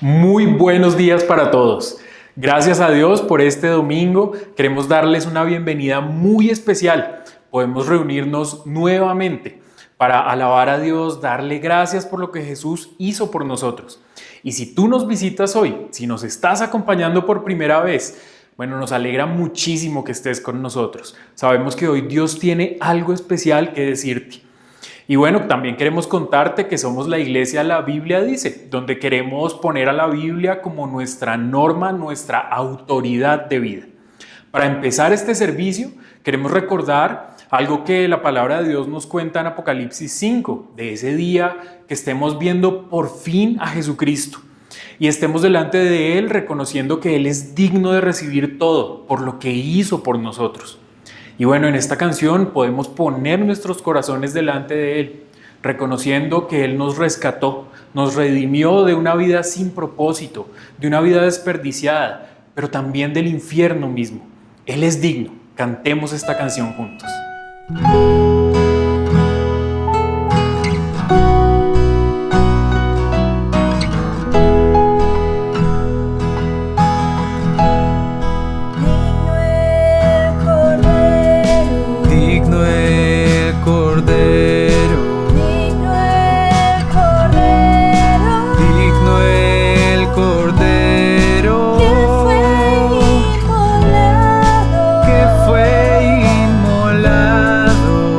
Muy buenos días para todos. Gracias a Dios por este domingo. Queremos darles una bienvenida muy especial. Podemos reunirnos nuevamente para alabar a Dios, darle gracias por lo que Jesús hizo por nosotros. Y si tú nos visitas hoy, si nos estás acompañando por primera vez, bueno, nos alegra muchísimo que estés con nosotros. Sabemos que hoy Dios tiene algo especial que decirte. Y bueno, también queremos contarte que somos la iglesia La Biblia Dice, donde queremos poner a la Biblia como nuestra norma, nuestra autoridad de vida. Para empezar este servicio, queremos recordar algo que la palabra de Dios nos cuenta en Apocalipsis 5, de ese día que estemos viendo por fin a Jesucristo y estemos delante de Él reconociendo que Él es digno de recibir todo por lo que hizo por nosotros. Y bueno, en esta canción podemos poner nuestros corazones delante de Él, reconociendo que Él nos rescató, nos redimió de una vida sin propósito, de una vida desperdiciada, pero también del infierno mismo. Él es digno. Cantemos esta canción juntos. Que fue inmolado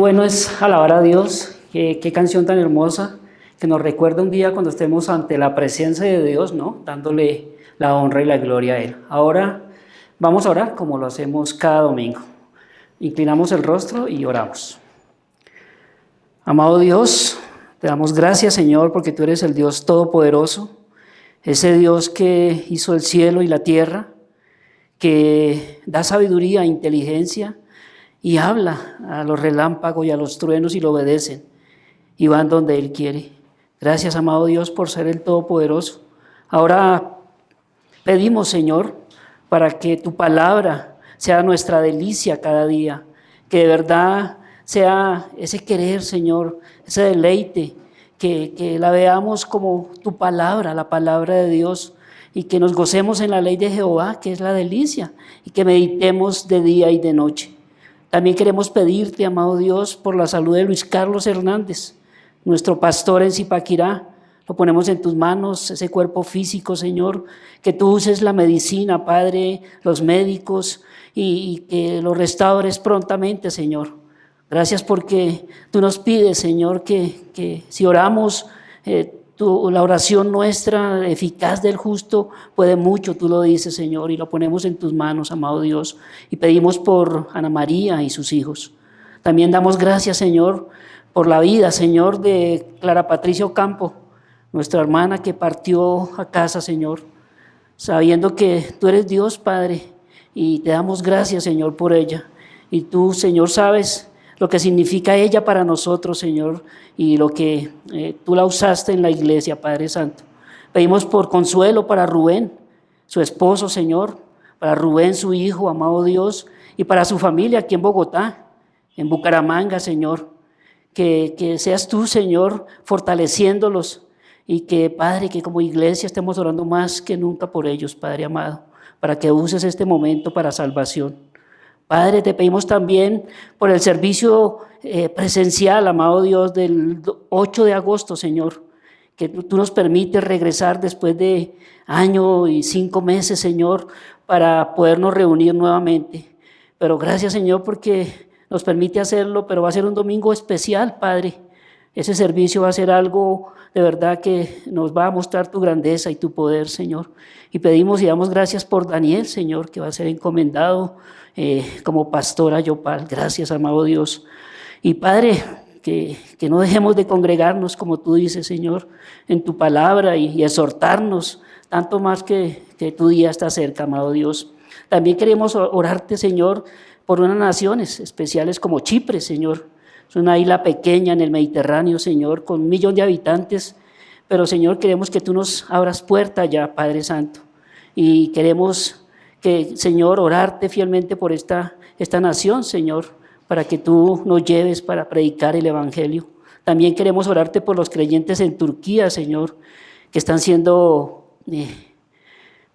bueno es alabar a Dios, qué canción tan hermosa, que nos recuerda un día cuando estemos ante la presencia de Dios, ¿no? Dándole la honra y la gloria a Él. Ahora vamos a orar como lo hacemos cada domingo. Inclinamos el rostro y oramos. Amado Dios, te damos gracias, Señor, porque tú eres el Dios todopoderoso, ese Dios que hizo el cielo y la tierra, que da sabiduría e inteligencia y habla a los relámpagos y a los truenos y lo obedecen y van donde Él quiere. Gracias, amado Dios, por ser el Todopoderoso. Ahora pedimos, Señor, para que tu palabra sea nuestra delicia cada día, que de verdad sea ese querer, Señor, ese deleite, que la veamos como tu palabra, la palabra de Dios, y que nos gocemos en la ley de Jehová, que es la delicia, y que meditemos de día y de noche. También queremos pedirte, amado Dios, por la salud de Luis Carlos Hernández, nuestro pastor en Zipaquirá. Lo ponemos en tus manos, ese cuerpo físico, Señor, que tú uses la medicina, Padre, los médicos, y que lo restaures prontamente, Señor. Gracias porque tú nos pides, Señor, que si oramos, la oración nuestra, eficaz del justo, puede mucho, tú lo dices, Señor, y lo ponemos en tus manos, amado Dios, y pedimos por Ana María y sus hijos. También damos gracias, Señor, por la vida, Señor, de Clara Patricia Ocampo, nuestra hermana que partió a casa, Señor, sabiendo que tú eres Dios, Padre, y te damos gracias, Señor, por ella. Y tú, Señor, sabes lo que significa ella para nosotros, Señor, y lo que tú la usaste en la iglesia, Padre Santo. Pedimos por consuelo para Rubén, su esposo, Señor, para Rubén, su hijo, amado Dios, y para su familia aquí en Bogotá, en Bucaramanga, Señor. Que seas tú, Señor, fortaleciéndolos y que, Padre, que como iglesia estemos orando más que nunca por ellos, Padre amado, para que uses este momento para salvación. Padre, te pedimos también por el servicio presencial, amado Dios, del 8 de agosto, Señor, que tú nos permites regresar después de año y 5 meses, Señor, para podernos reunir nuevamente. Pero gracias, Señor, porque nos permite hacerlo, pero va a ser un domingo especial, Padre. Ese servicio va a ser algo de verdad que nos va a mostrar tu grandeza y tu poder, Señor. Y pedimos y damos gracias por Daniel, Señor, que va a ser encomendado como pastor a Yopal. Gracias, amado Dios. Y Padre, que no dejemos de congregarnos, como tú dices, Señor, en tu palabra y exhortarnos, tanto más que tu día está cerca, amado Dios. También queremos orarte, Señor, por unas naciones especiales como Chipre, Señor. Es una isla pequeña en el Mediterráneo, Señor, con 1 millón de habitantes. Pero, Señor, queremos que tú nos abras puerta ya, Padre Santo. Y queremos que, Señor, orarte fielmente por esta nación, Señor, para que tú nos lleves para predicar el Evangelio. También queremos orarte por los creyentes en Turquía, Señor, que están siendo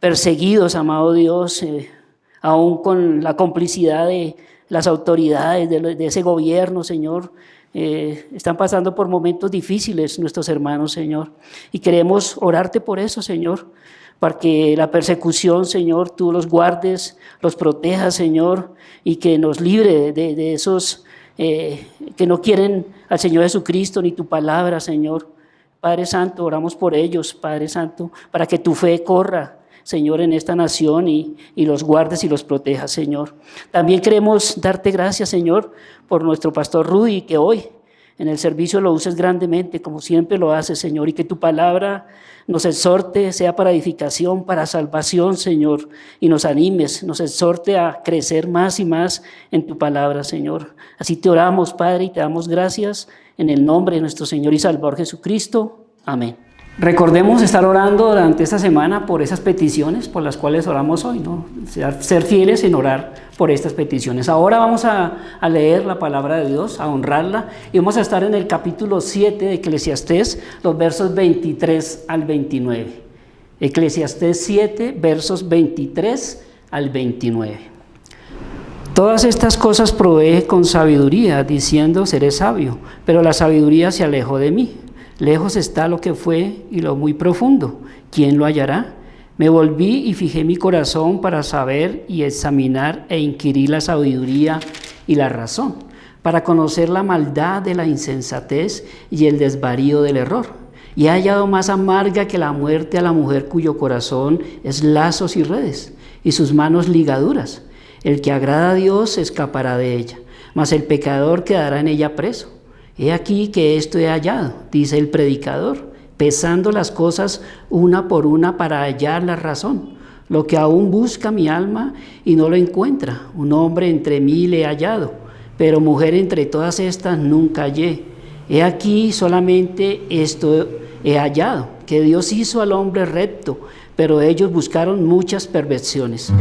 perseguidos, amado Dios, aún con la complicidad de las autoridades de ese gobierno, Señor. Están pasando por momentos difíciles nuestros hermanos, Señor. Y queremos orarte por eso, Señor, para que la persecución, Señor, tú los guardes, los protejas, Señor, y que nos libre de esos que no quieren al Señor Jesucristo ni tu palabra, Señor. Padre Santo, oramos por ellos, Padre Santo, para que tu fe corra, Señor, en esta nación y los guardes y los protejas, Señor. También queremos darte gracias, Señor, por nuestro pastor Rudy, que hoy en el servicio lo uses grandemente, como siempre lo haces, Señor, y que tu palabra nos exhorte, sea para edificación, para salvación, Señor, y nos animes, nos exhorte a crecer más y más en tu palabra, Señor. Así te oramos, Padre, y te damos gracias en el nombre de nuestro Señor y Salvador Jesucristo. Amén. Recordemos estar orando durante esta semana por esas peticiones por las cuales oramos hoy, ¿no? Ser fieles en orar por estas peticiones. Ahora vamos a leer la palabra de Dios, a honrarla, y vamos a estar en el capítulo 7 de Eclesiastés, los versos 23 al 29. Eclesiastés 7, versos 23 al 29. Todas estas cosas probé con sabiduría, diciendo, seré sabio, pero la sabiduría se alejó de mí. Lejos está lo que fue y lo muy profundo. ¿Quién lo hallará? Me volví y fijé mi corazón para saber y examinar e inquirir la sabiduría y la razón. para conocer la maldad de la insensatez y el desvarío del error. Y he hallado más amarga que la muerte a la mujer cuyo corazón es lazos y redes, y sus manos ligaduras. El que agrada a Dios escapará de ella, mas el pecador quedará en ella preso. He aquí que esto he hallado, dice el predicador, pesando las cosas una por una para hallar la razón. Lo que aún busca mi alma y no lo encuentra, un hombre entre mil he hallado, pero mujer entre todas estas nunca hallé. He aquí solamente esto he hallado, que Dios hizo al hombre recto, pero ellos buscaron muchas perversiones.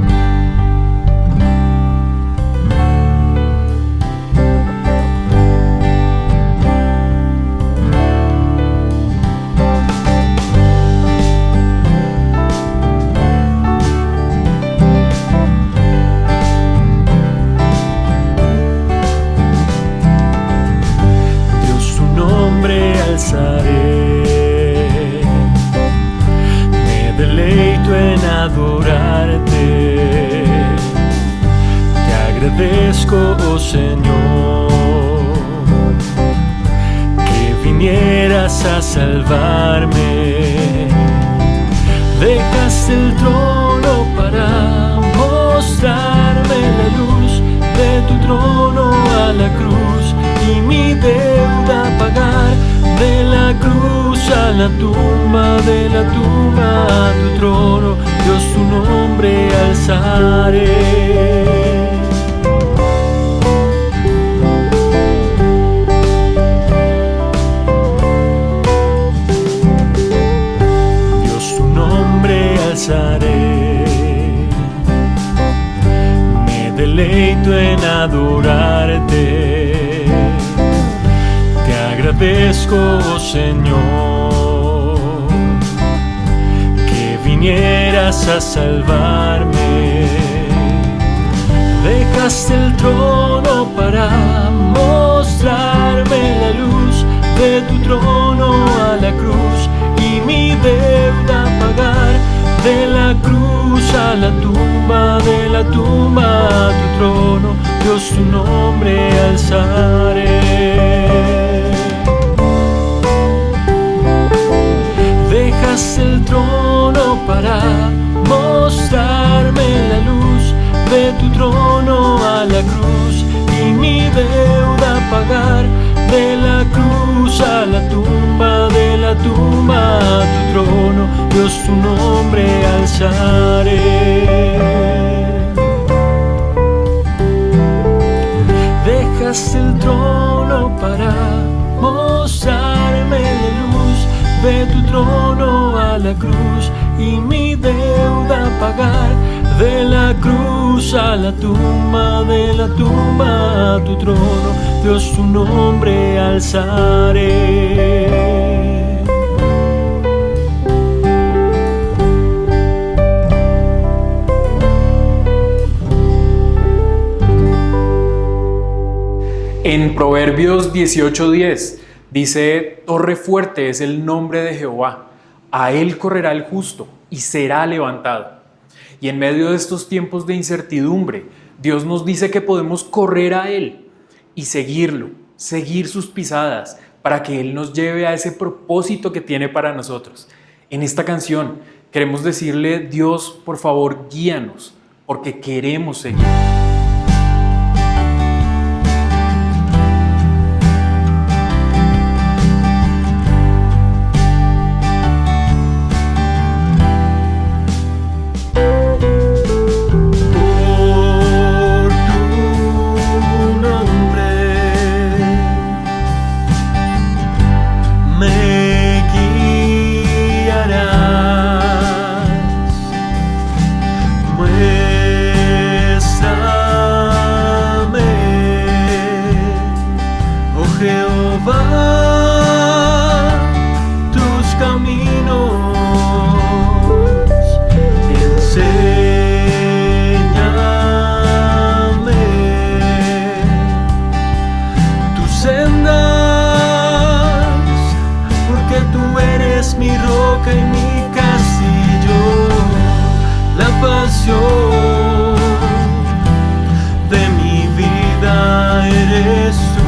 Me deleito en adorarte, te agradezco, oh Señor, que vinieras a salvarme. Dejaste el trono para mostrarme la luz de tu trono a la cruz y mi deuda pagar. De la cruz a la tumba, de la tumba a tu trono, Dios tu nombre alzaré. Dios tu nombre alzaré, me deleito en adorarte. Agradezco, oh Señor, que vinieras a salvarme. Dejaste el trono para mostrarme la luz de tu trono a la cruz y mi deuda pagar. De la cruz a la tumba, de la tumba a tu trono, Dios tu nombre alzaré. Dejaste el trono para mostrarme la luz de tu trono a la cruz y mi deuda pagar. De la cruz a la tumba, de la tumba a tu trono, Dios tu nombre alzaré. Dejaste el trono para mostrarme la luz de tu trono a la cruz y mi deuda pagar. De la cruz a la tumba, de la tumba a tu trono, Dios tu nombre alzaré. En Proverbios 18:10 dice: torre fuerte es el nombre de Jehová, a él correrá el justo y será levantado. Y en medio de estos tiempos de incertidumbre, Dios nos dice que podemos correr a él y seguirlo, seguir sus pisadas, para que él nos lleve a ese propósito que tiene para nosotros. En esta canción queremos decirle: Dios, por favor, guíanos, porque queremos seguir. De mi vida eres tú.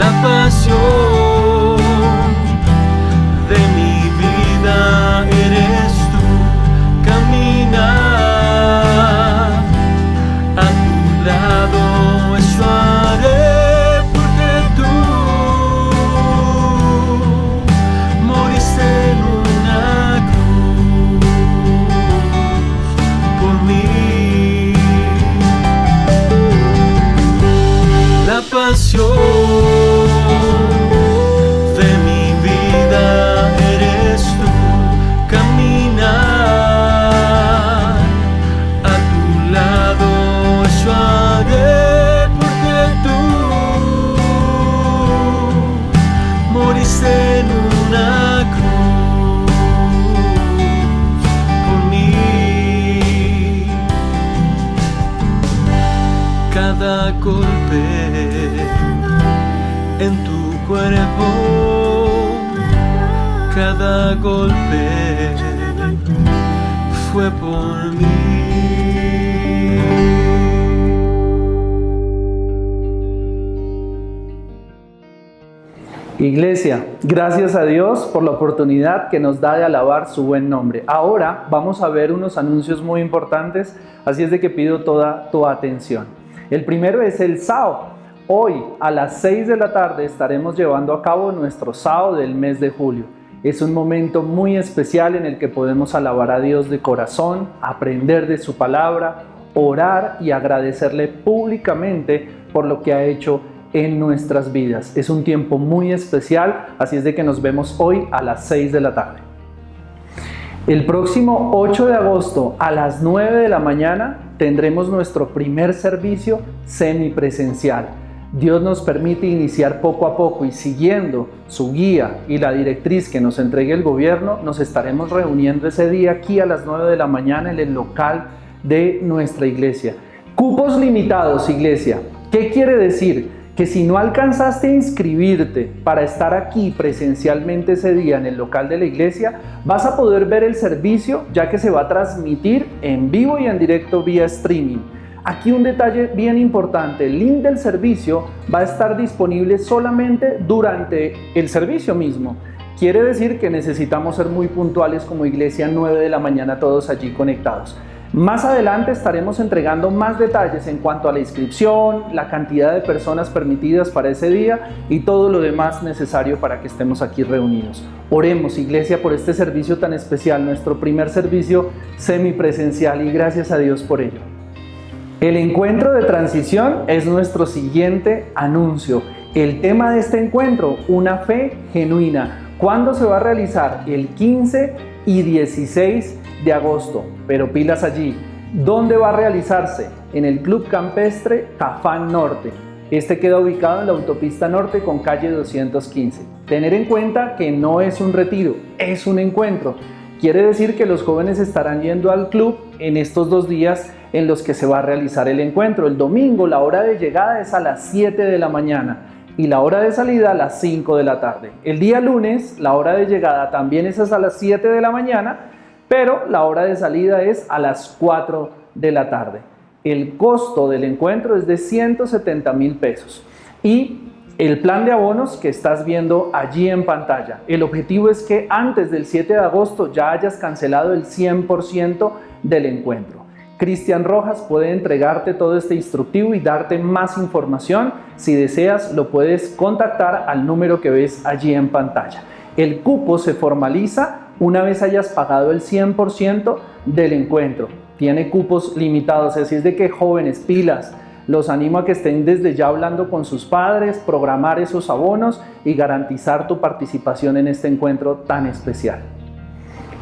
la pasión de mi vida eres tú. Caminar a tu lado, eso haré, porque tú moriste en una cruz por mí. La pasión de mi vida eres tú. Caminar a tu lado, eso haré, porque tú moriste en una cruz por mí. Cada golpe en tu cuerpo, cada golpe fue por mí. Iglesia, gracias a Dios por la oportunidad que nos da de alabar su buen nombre. Ahora vamos a ver unos anuncios muy importantes, así es de que pido toda tu atención. El primero es el SAO. Hoy a las 6 de la tarde estaremos llevando a cabo nuestro SAO del mes de julio. Es un momento muy especial en el que podemos alabar a Dios de corazón, aprender de su palabra, orar y agradecerle públicamente por lo que ha hecho en nuestras vidas. Es un tiempo muy especial, así es de que nos vemos hoy a las 6 de la tarde. El próximo 8 de agosto a las 9 de la mañana tendremos nuestro primer servicio semipresencial. Dios nos permite iniciar poco a poco y siguiendo su guía y la directriz que nos entregue el gobierno, nos estaremos reuniendo ese día aquí a las 9 de la mañana en el local de nuestra iglesia. Cupos limitados, iglesia. ¿Qué quiere decir? Que si no alcanzaste a inscribirte para estar aquí presencialmente ese día en el local de la iglesia, vas a poder ver el servicio ya que se va a transmitir en vivo y en directo vía streaming. Aquí un detalle bien importante, el link del servicio va a estar disponible solamente durante el servicio mismo. Quiere decir que necesitamos ser muy puntuales como iglesia, 9 de la mañana todos allí conectados. Más adelante estaremos entregando más detalles en cuanto a la inscripción, la cantidad de personas permitidas para ese día y todo lo demás necesario para que estemos aquí reunidos. Oremos, iglesia, por este servicio tan especial, nuestro primer servicio semipresencial, y gracias a Dios por ello. El encuentro de transición es nuestro siguiente anuncio. El tema de este encuentro, una fe genuina. ¿Cuándo se va a realizar? El 15 y 16 de agosto, pero pilas allí. ¿Dónde va a realizarse? En el Club Campestre Cafán Norte. Este queda ubicado en la autopista norte con calle 215. Tener en cuenta que no es un retiro, es un encuentro. Quiere decir que los jóvenes estarán yendo al club en estos 2 días en los que se va a realizar el encuentro. El domingo la hora de llegada es a las 7 de la mañana y la hora de salida a las 5 de la tarde. El día lunes la hora de llegada también es a las 7 de la mañana, pero la hora de salida es a las 4 de la tarde. El costo del encuentro es de 170,000 pesos y el plan de abonos que estás viendo allí en pantalla. El objetivo es que antes del 7 de agosto ya hayas cancelado el 100% del encuentro. Cristian Rojas puede entregarte todo este instructivo y darte más información. Si deseas, lo puedes contactar al número que ves allí en pantalla. El cupo se formaliza una vez hayas pagado el 100% del encuentro. Tiene cupos limitados, así es de que jóvenes, pilas. Los animo a que estén desde ya hablando con sus padres, programar esos abonos y garantizar tu participación en este encuentro tan especial.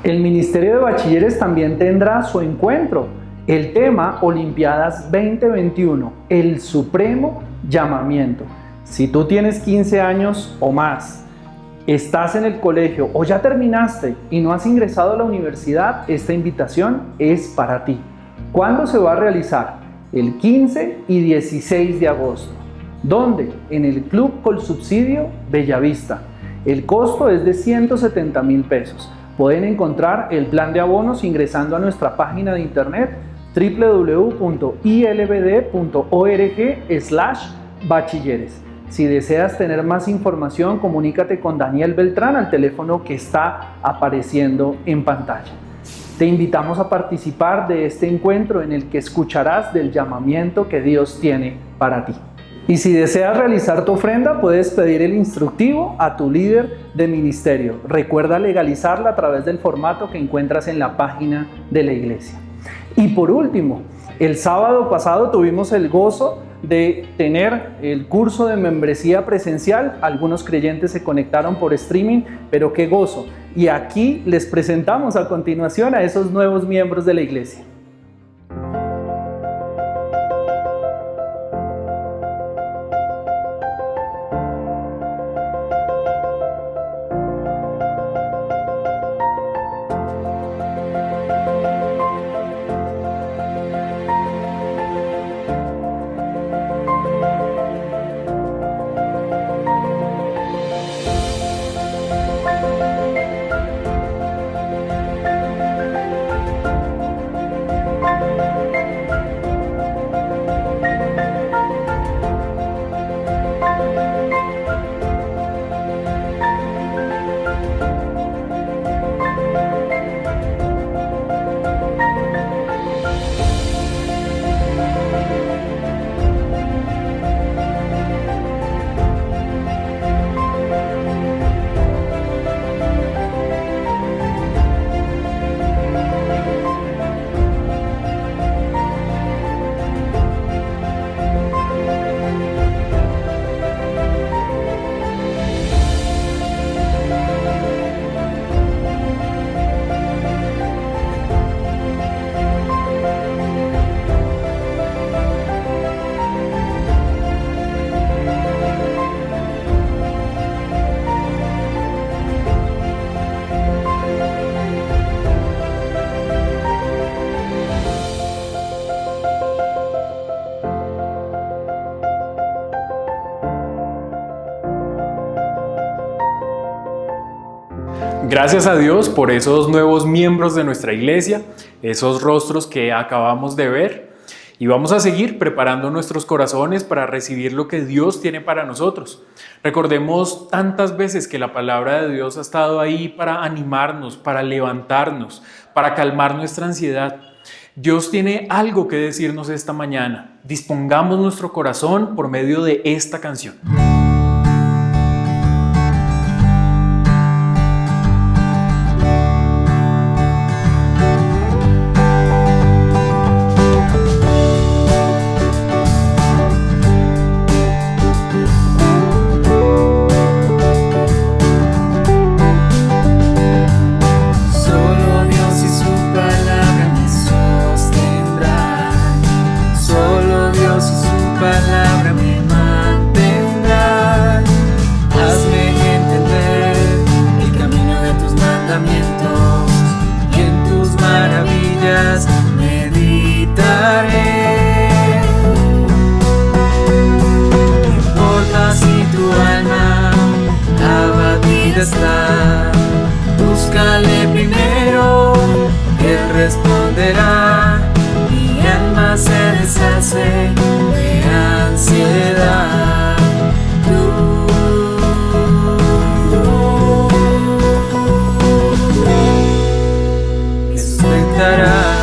El Ministerio de Bachilleres también tendrá su encuentro. El tema Olimpiadas 2021, el supremo llamamiento. Si tú tienes 15 años o más, estás en el colegio o ya terminaste y no has ingresado a la universidad, esta invitación es para ti. ¿Cuándo se va a realizar? El 15 y 16 de agosto. ¿Dónde? En el Club Colsubsidio Bellavista. El costo es de 170,000 pesos. Pueden encontrar el plan de abonos ingresando a nuestra página de internet www.ilbd.org/bachilleres. Si deseas tener más información, comunícate con Daniel Beltrán al teléfono que está apareciendo en pantalla. Te invitamos a participar de este encuentro en el que escucharás del llamamiento que Dios tiene para ti. Y si deseas realizar tu ofrenda, puedes pedir el instructivo a tu líder de ministerio. Recuerda legalizarla a través del formato que encuentras en la página de la iglesia. Y por último, el sábado pasado tuvimos el gozo de tener el curso de membresía presencial. Algunos creyentes se conectaron por streaming, pero qué gozo. Y aquí les presentamos a continuación a esos nuevos miembros de la iglesia. Gracias a Dios por esos nuevos miembros de nuestra iglesia, esos rostros que acabamos de ver, y vamos a seguir preparando nuestros corazones para recibir lo que Dios tiene para nosotros. Recordemos tantas veces que la palabra de Dios ha estado ahí para animarnos, para levantarnos, para calmar nuestra ansiedad. Dios tiene algo que decirnos esta mañana. Dispongamos nuestro corazón por medio de esta canción. Búscale primero, Él responderá. Mi alma se deshace de ansiedad. Me sustentará.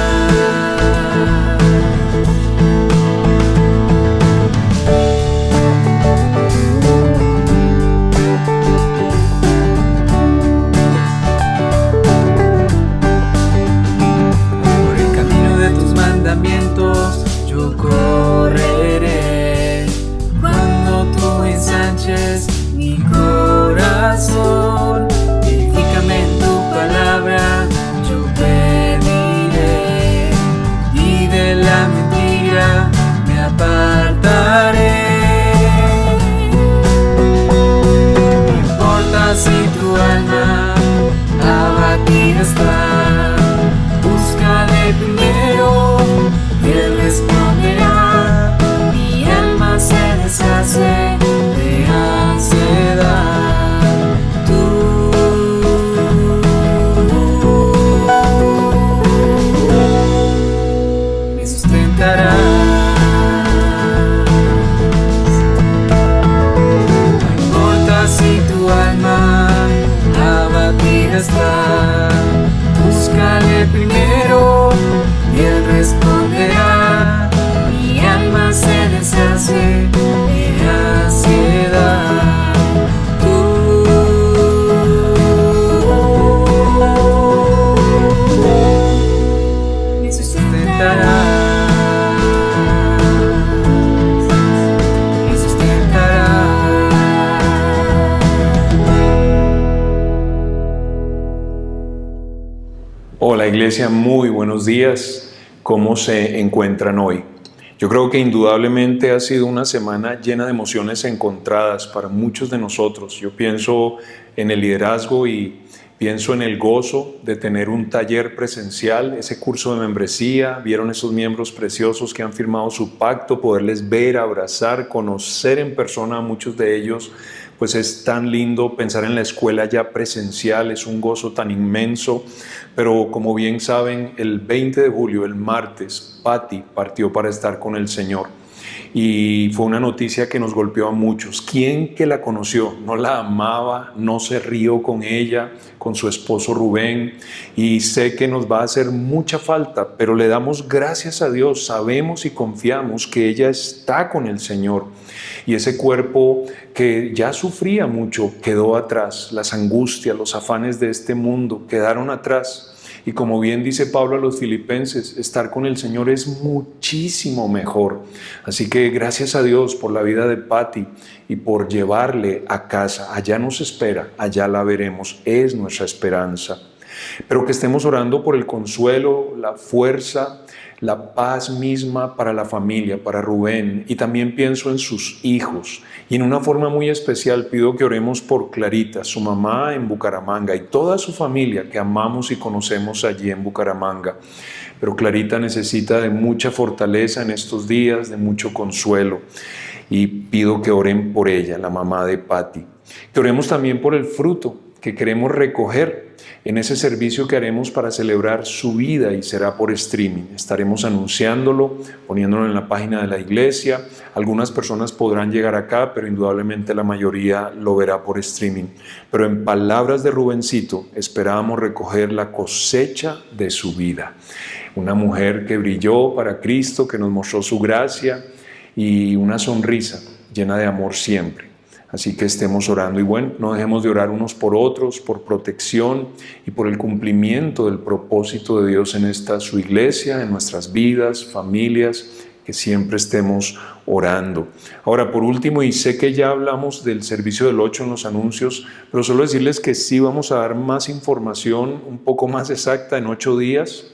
Yo correré cuando tú ensanches mi corazón. Edifícame en tu palabra, yo pediré, y de la mentira me apartaré. No importa si tu alma abatida está, búscale primero. Él responderá, mi alma se deshace de ansiedad. Tú está. Búscale primero y Él responderá. Mi alma se deshace de ansiedad. Tú me sustentarás. Hola Iglesia, muy buenos días. ¿Cómo se encuentran hoy? Yo creo que indudablemente ha sido una semana llena de emociones encontradas para muchos de nosotros. Yo pienso en el liderazgo y pienso en el gozo de tener un taller presencial, ese curso de membresía. Vieron esos miembros preciosos que han firmado su pacto, poderles ver, abrazar, conocer en persona a muchos de ellos. Pues es tan lindo pensar en la escuela ya presencial, es un gozo tan inmenso. Pero como bien saben, el 20 de julio, el martes, Patti partió para estar con el Señor. Y fue una noticia que nos golpeó a muchos. ¿Quién que la conoció? No la amaba, no se rió con ella, con su esposo Rubén. Y sé que nos va a hacer mucha falta, pero le damos gracias a Dios. Sabemos y confiamos que ella está con el Señor. Y ese cuerpo que ya sufría mucho quedó atrás. Las angustias, los afanes de este mundo quedaron atrás. Y como bien dice Pablo a los filipenses, estar con el Señor es muchísimo mejor. Así que gracias a Dios por la vida de Patti y por llevarle a casa. Allá nos espera, allá la veremos, es nuestra esperanza. Pero que estemos orando por el consuelo, la fuerza, la paz misma para la familia, para Rubén, y también pienso en sus hijos. Y en una forma muy especial pido que oremos por Clarita, su mamá en Bucaramanga, y toda su familia que amamos y conocemos allí en Bucaramanga. Pero Clarita necesita de mucha fortaleza en estos días, de mucho consuelo, y pido que oren por ella, la mamá de Patti. Que oremos también por el fruto que queremos recoger en ese servicio que haremos para celebrar su vida, y será por streaming. Estaremos anunciándolo, poniéndolo en la página de la iglesia. Algunas personas podrán llegar acá, pero indudablemente la mayoría lo verá por streaming. Pero en palabras de Rubencito, esperábamos recoger la cosecha de su vida. Una mujer que brilló para Cristo, que nos mostró su gracia y una sonrisa llena de amor siempre. Así que estemos orando y bueno, no dejemos de orar unos por otros, por protección y por el cumplimiento del propósito de Dios en esta su iglesia, en nuestras vidas, familias, que siempre estemos orando. Ahora, por último, y sé que ya hablamos del servicio del 8 en los anuncios, pero solo decirles que sí vamos a dar más información un poco más exacta en 8 días.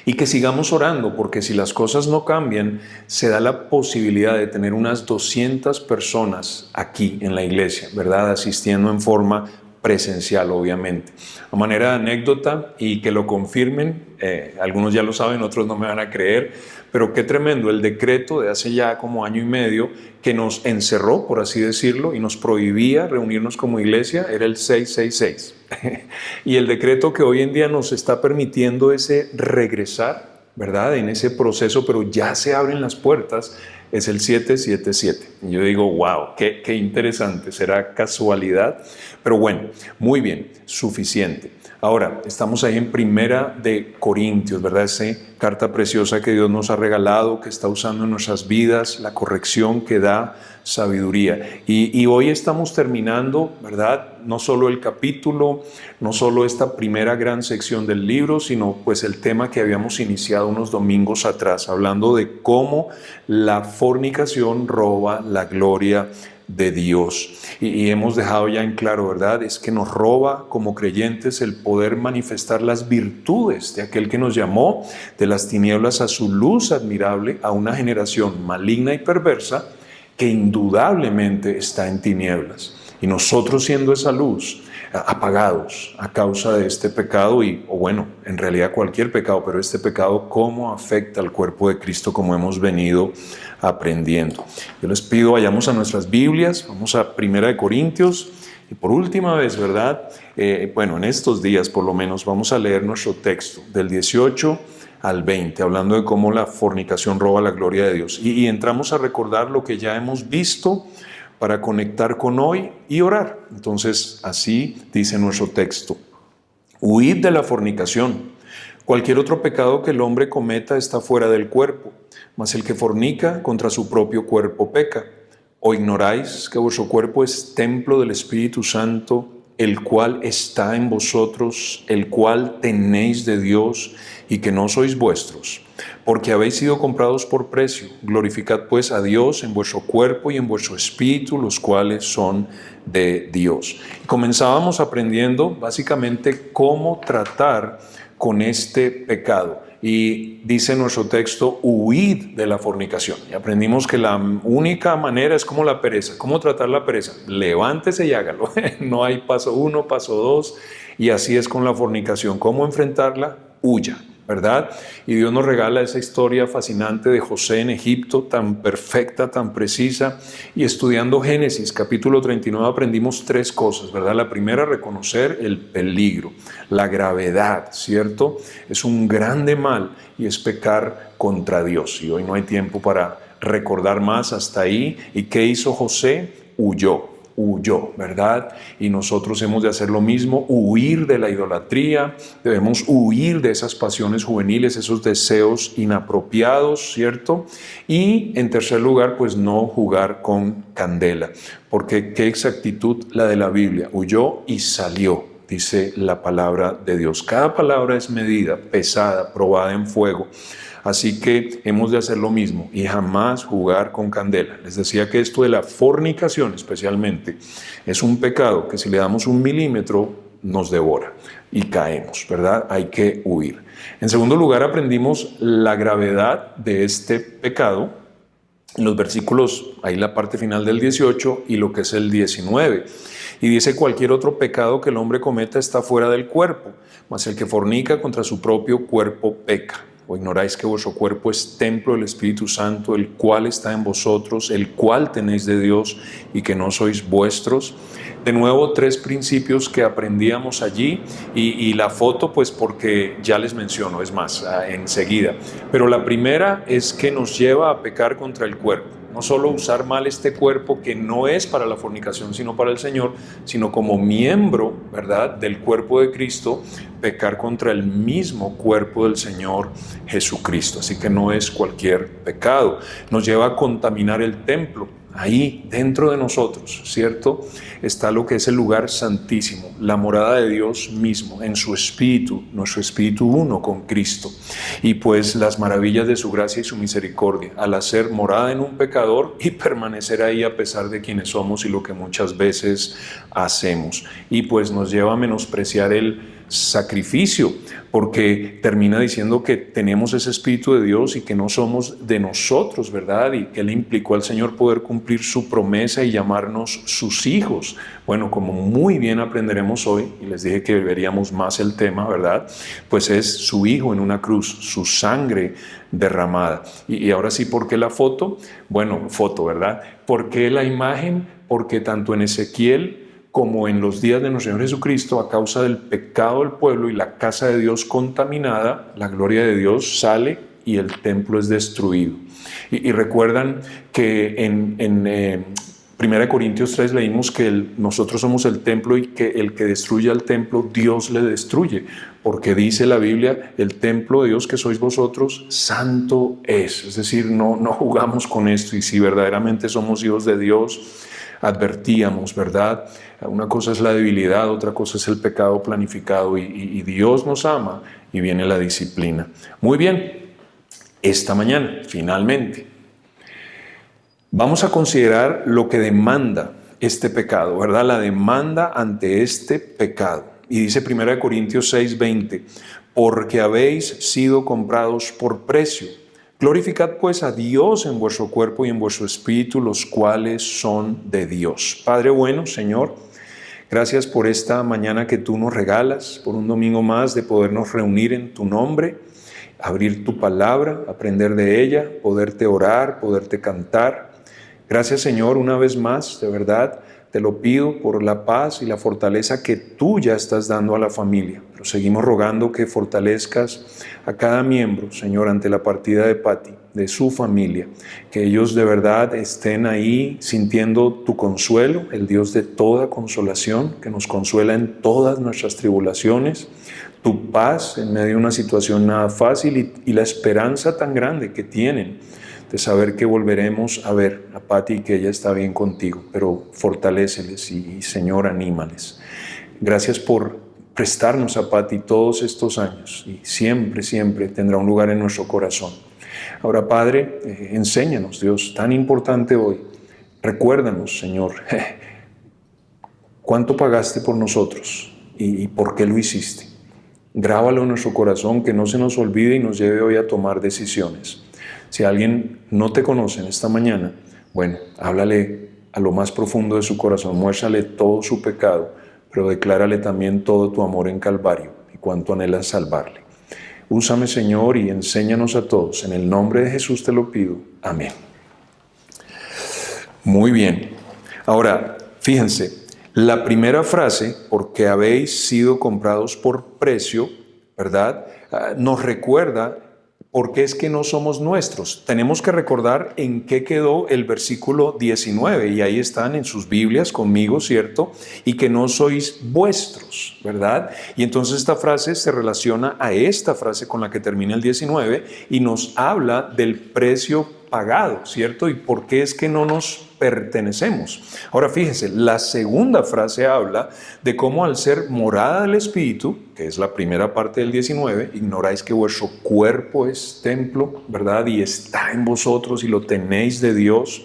Y que sigamos orando, porque si las cosas no cambian, se da la posibilidad de tener unas 200 personas aquí en la iglesia, ¿verdad? Asistiendo en forma presencial, obviamente. A manera de anécdota, y que lo confirmen, algunos ya lo saben, otros no me van a creer, pero qué tremendo el decreto de hace ya como año y medio que nos encerró, por así decirlo, y nos prohibía reunirnos como iglesia, era el 666. Y el decreto que hoy en día nos está permitiendo ese regresar, ¿verdad? En ese proceso, pero ya se abren las puertas, es el 777. Y yo digo, wow, qué interesante, será casualidad, pero bueno, muy bien, suficiente. Ahora, estamos ahí en Primera de Corintios, ¿verdad? Esa carta preciosa que Dios nos ha regalado, que está usando en nuestras vidas, la corrección que da sabiduría. Y hoy estamos terminando, ¿verdad? No solo el capítulo, no solo esta primera gran sección del libro, sino pues el tema que habíamos iniciado unos domingos atrás, hablando de cómo la fornicación roba la gloria de Dios. Y hemos dejado ya en claro, ¿verdad? Es que nos roba como creyentes el poder manifestar las virtudes de aquel que nos llamó de las tinieblas a su luz admirable, a una generación maligna y perversa que indudablemente está en tinieblas. Y nosotros, siendo esa luz, apagados a causa de este pecado, o bueno, en realidad cualquier pecado, pero este pecado, cómo afecta al cuerpo de Cristo, como hemos venido aprendiendo. Yo les pido, vayamos a nuestras Biblias, vamos a Primera de Corintios, y por última vez, ¿verdad? Bueno, en estos días por lo menos vamos a leer nuestro texto del 18 al 20, hablando de cómo la fornicación roba la gloria de Dios. Y entramos a recordar lo que ya hemos visto para conectar con hoy y orar. Entonces, así dice nuestro texto. Huid de la fornicación. Cualquier otro pecado que el hombre cometa está fuera del cuerpo, mas el que fornica contra su propio cuerpo peca. ¿O ignoráis que vuestro cuerpo es templo del Espíritu Santo, el cual está en vosotros, el cual tenéis de Dios, y que no sois vuestros? Porque habéis sido comprados por precio. Glorificad pues a Dios en vuestro cuerpo y en vuestro espíritu, los cuales son de Dios. Comenzábamos aprendiendo básicamente cómo tratar con este pecado. Y dice nuestro texto, huid de la fornicación. Y aprendimos que la única manera es como la pereza. ¿Cómo tratar la pereza? Levántese y hágalo. No hay paso 1, paso 2. Y así es con la fornicación. ¿Cómo enfrentarla? Huya, ¿verdad? Y Dios nos regala esa historia fascinante de José en Egipto, tan perfecta, tan precisa. Y estudiando Génesis, capítulo 39, aprendimos 3 cosas, ¿verdad? La primera, reconocer el peligro, la gravedad, ¿cierto? Es un grande mal y es pecar contra Dios. Y hoy no hay tiempo para recordar más hasta ahí. ¿Y qué hizo José? Huyó, ¿verdad? Y nosotros hemos de hacer lo mismo, huir de la idolatría, debemos huir de esas pasiones juveniles, esos deseos inapropiados, ¿cierto? Y en tercer lugar, pues no jugar con candela, porque qué exactitud la de la Biblia, huyó y salió, dice la palabra de Dios. Cada palabra es medida, pesada, probada en fuego. Así que hemos de hacer lo mismo y jamás jugar con candela. Les decía que esto de la fornicación especialmente es un pecado que si le damos 1 milímetro nos devora y caemos, ¿verdad? Hay que huir. En segundo lugar, aprendimos la gravedad de este pecado en los versículos, ahí la parte final del 18 y lo que es el 19. Y dice, cualquier otro pecado que el hombre cometa está fuera del cuerpo, mas el que fornica contra su propio cuerpo peca. ¿O ignoráis que vuestro cuerpo es templo del Espíritu Santo, el cual está en vosotros, el cual tenéis de Dios, y que no sois vuestros? De nuevo, 3 principios que aprendíamos allí, y la foto, pues porque ya les menciono, es más, enseguida. Pero la primera es que nos lleva a pecar contra el cuerpo. No solo usar mal este cuerpo que no es para la fornicación, sino para el Señor, sino como miembro, ¿verdad?, del cuerpo de Cristo, pecar contra el mismo cuerpo del Señor Jesucristo. Así que no es cualquier pecado. Nos lleva a contaminar el templo. Ahí, dentro de nosotros, ¿cierto?, está lo que es el lugar santísimo, la morada de Dios mismo, en su espíritu, nuestro espíritu uno con Cristo. Y pues las maravillas de su gracia y su misericordia, al hacer morada en un pecador y permanecer ahí a pesar de quienes somos y lo que muchas veces hacemos. Y pues nos lleva a menospreciar el sacrificio, porque termina diciendo que tenemos ese Espíritu de Dios y que no somos de nosotros, ¿verdad? Y que le implicó al Señor poder cumplir su promesa y llamarnos sus hijos. Bueno, como muy bien aprenderemos hoy, y les dije que veríamos más el tema, ¿verdad? Pues es su Hijo en una cruz, su sangre derramada. Y ahora sí, ¿por qué la foto? Bueno, foto, ¿verdad? ¿Por qué la imagen? Porque tanto en Ezequiel como en los días de nuestro Señor Jesucristo, a causa del pecado del pueblo y la casa de Dios contaminada, la gloria de Dios sale y el templo es destruido. Y recuerdan que en 1 Corintios 3 leímos que nosotros somos el templo y que el que destruye al templo, Dios le destruye. Porque dice la Biblia, el templo de Dios que sois vosotros, santo es. Es decir, no jugamos con esto, y si verdaderamente somos hijos de Dios, advertíamos, ¿verdad? Una cosa es la debilidad, otra cosa es el pecado planificado, y Dios nos ama y viene la disciplina. Muy bien, esta mañana, finalmente, vamos a considerar lo que demanda este pecado, ¿verdad? La demanda ante este pecado. Y dice 1 Corintios 6:20, porque habéis sido comprados por precio. Glorificad pues a Dios en vuestro cuerpo y en vuestro espíritu, los cuales son de Dios. Padre bueno, Señor, gracias por esta mañana que tú nos regalas, por un domingo más de podernos reunir en tu nombre, abrir tu palabra, aprender de ella, poderte orar, poderte cantar. Gracias, Señor, una vez más, de verdad, te lo pido por la paz y la fortaleza que tú ya estás dando a la familia. Pero seguimos rogando que fortalezcas a cada miembro, Señor, ante la partida de Pati. de su familia, que ellos de verdad estén ahí sintiendo tu consuelo, el Dios de toda consolación, que nos consuela en todas nuestras tribulaciones, tu paz en medio de una situación nada fácil y la esperanza tan grande que tienen de saber que volveremos a ver a Pati y que ella está bien contigo, pero fortaléceles y Señor, anímales. Gracias por prestarnos a Pati todos estos años y siempre, siempre tendrá un lugar en nuestro corazón. Ahora, Padre, enséñanos, Dios, tan importante hoy. Recuérdanos, Señor, cuánto pagaste por nosotros y por qué lo hiciste. Grábalo en nuestro corazón, que no se nos olvide y nos lleve hoy a tomar decisiones. Si alguien no te conoce en esta mañana, bueno, háblale a lo más profundo de su corazón, muéstrale todo su pecado, pero declárale también todo tu amor en Calvario y cuánto anhelas salvarle. Úsame, Señor, y enséñanos a todos. En el nombre de Jesús te lo pido. Amén. Muy bien. Ahora, fíjense, la primera frase, porque habéis sido comprados por precio, ¿verdad? Nos recuerda por qué es que no somos nuestros. Tenemos que recordar en qué quedó el versículo 19, y ahí están en sus Biblias conmigo, ¿cierto? Y que no sois vuestros, ¿verdad? Y entonces esta frase se relaciona a esta frase con la que termina el 19 y nos habla del precio pagado, ¿cierto? Y por qué es que no nos pertenecemos. Ahora fíjense, la segunda frase habla de cómo al ser morada del Espíritu, que es la primera parte del 19, ignoráis que vuestro cuerpo es templo, ¿verdad? Y está en vosotros y lo tenéis de Dios.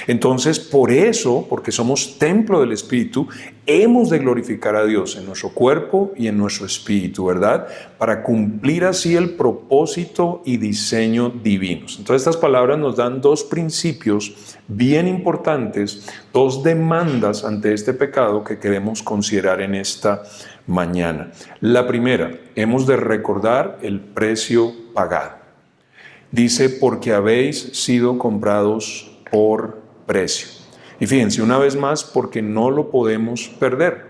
Entonces, por eso, porque somos templo del Espíritu, hemos de glorificar a Dios en nuestro cuerpo y en nuestro espíritu, ¿verdad? Para cumplir así el propósito y diseño divinos. Entonces, estas palabras nos dan dos principios bien importantes, dos demandas ante este pecado que queremos considerar en esta mañana. La primera, hemos de recordar el precio pagado. Dice, porque habéis sido comprados por precio. Y fíjense, una vez más, porque no lo podemos perder.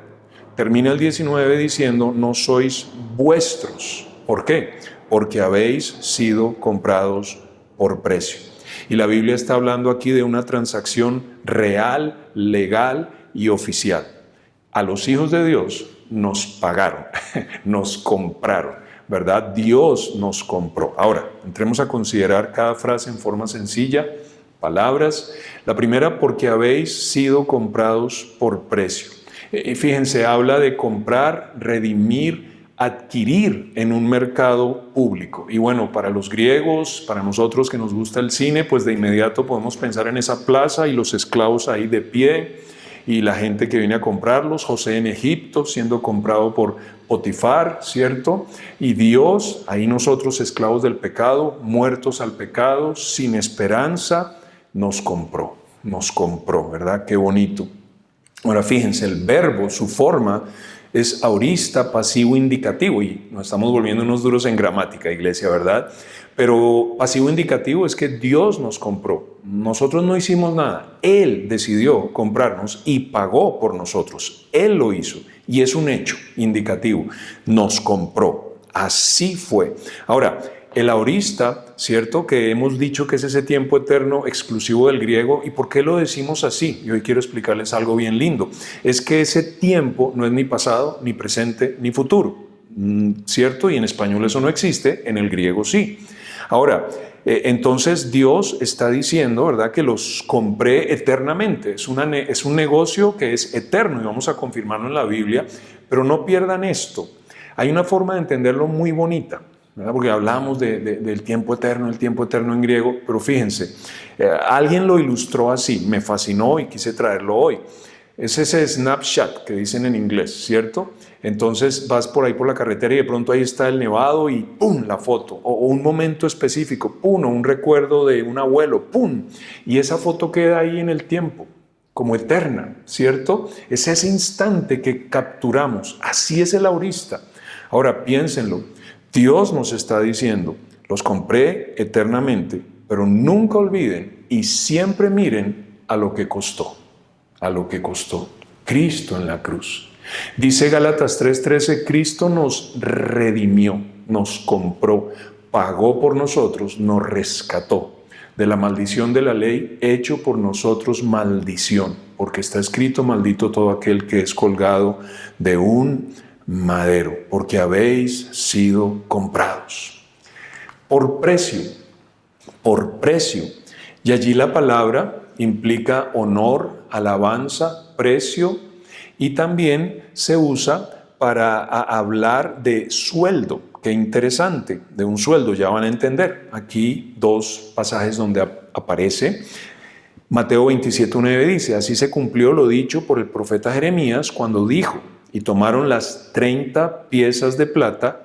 Termina el 19 diciendo, no sois vuestros. ¿Por qué? Porque habéis sido comprados por precio. Y la Biblia está hablando aquí de una transacción real, legal y oficial. A los hijos de Dios nos pagaron, nos compraron, ¿verdad? Dios nos compró. Ahora, entremos a considerar cada frase en forma sencilla. Palabras. La primera, porque habéis sido comprados por precio. Y fíjense, habla de comprar, redimir, adquirir en un mercado público. Y bueno, para los griegos, para nosotros que nos gusta el cine, pues de inmediato podemos pensar en esa plaza y los esclavos ahí de pie y la gente que viene a comprarlos. José en Egipto siendo comprado por Potifar, ¿cierto? Y Dios, ahí nosotros esclavos del pecado, muertos al pecado, sin esperanza, nos compró, ¿verdad? Qué bonito. Ahora fíjense, el verbo, su forma es aorista, pasivo, indicativo, y nos estamos volviendo unos duros en gramática, iglesia, ¿verdad? Pero pasivo indicativo es que Dios nos compró. Nosotros no hicimos nada. Él decidió comprarnos y pagó por nosotros. Él lo hizo y es un hecho indicativo. Nos compró. Así fue. Ahora, el aorista, ¿cierto? Que hemos dicho que es ese tiempo eterno exclusivo del griego. ¿Y por qué lo decimos así? Y hoy quiero explicarles algo bien lindo. Es que ese tiempo no es ni pasado, ni presente, ni futuro, ¿cierto? Y en español eso no existe, en el griego sí. Ahora, entonces Dios está diciendo, ¿verdad? Que los compré eternamente. Es un negocio que es eterno y vamos a confirmarlo en la Biblia. Pero no pierdan esto. Hay una forma de entenderlo muy bonita, ¿verdad? Porque hablamos del tiempo eterno, el tiempo eterno en griego, pero fíjense, alguien lo ilustró así, me fascinó y quise traerlo hoy. Es ese snapshot que dicen en inglés, ¿cierto? Entonces vas por ahí por la carretera y de pronto ahí está el nevado y ¡pum! La foto, o un momento específico, ¡pum! O un recuerdo de un abuelo, ¡pum! Y esa foto queda ahí en el tiempo, como eterna, ¿cierto? Es ese instante que capturamos, así es el aorista. Ahora piénsenlo. Dios nos está diciendo, los compré eternamente, pero nunca olviden y siempre miren a lo que costó, Cristo en la cruz. Dice Gálatas 3:13, Cristo nos redimió, nos compró, pagó por nosotros, nos rescató. de la maldición de la ley, hecho por nosotros maldición, porque está escrito: maldito todo aquel que es colgado de un madero, porque habéis sido comprados por precio, por precio. Y allí la palabra implica honor, alabanza, precio, y también se usa para hablar de sueldo. Qué interesante, de un sueldo, ya van a entender. Aquí dos pasajes donde aparece. Mateo 27:9 dice: así se cumplió lo dicho por el profeta Jeremías cuando dijo: y tomaron las 30 piezas de plata,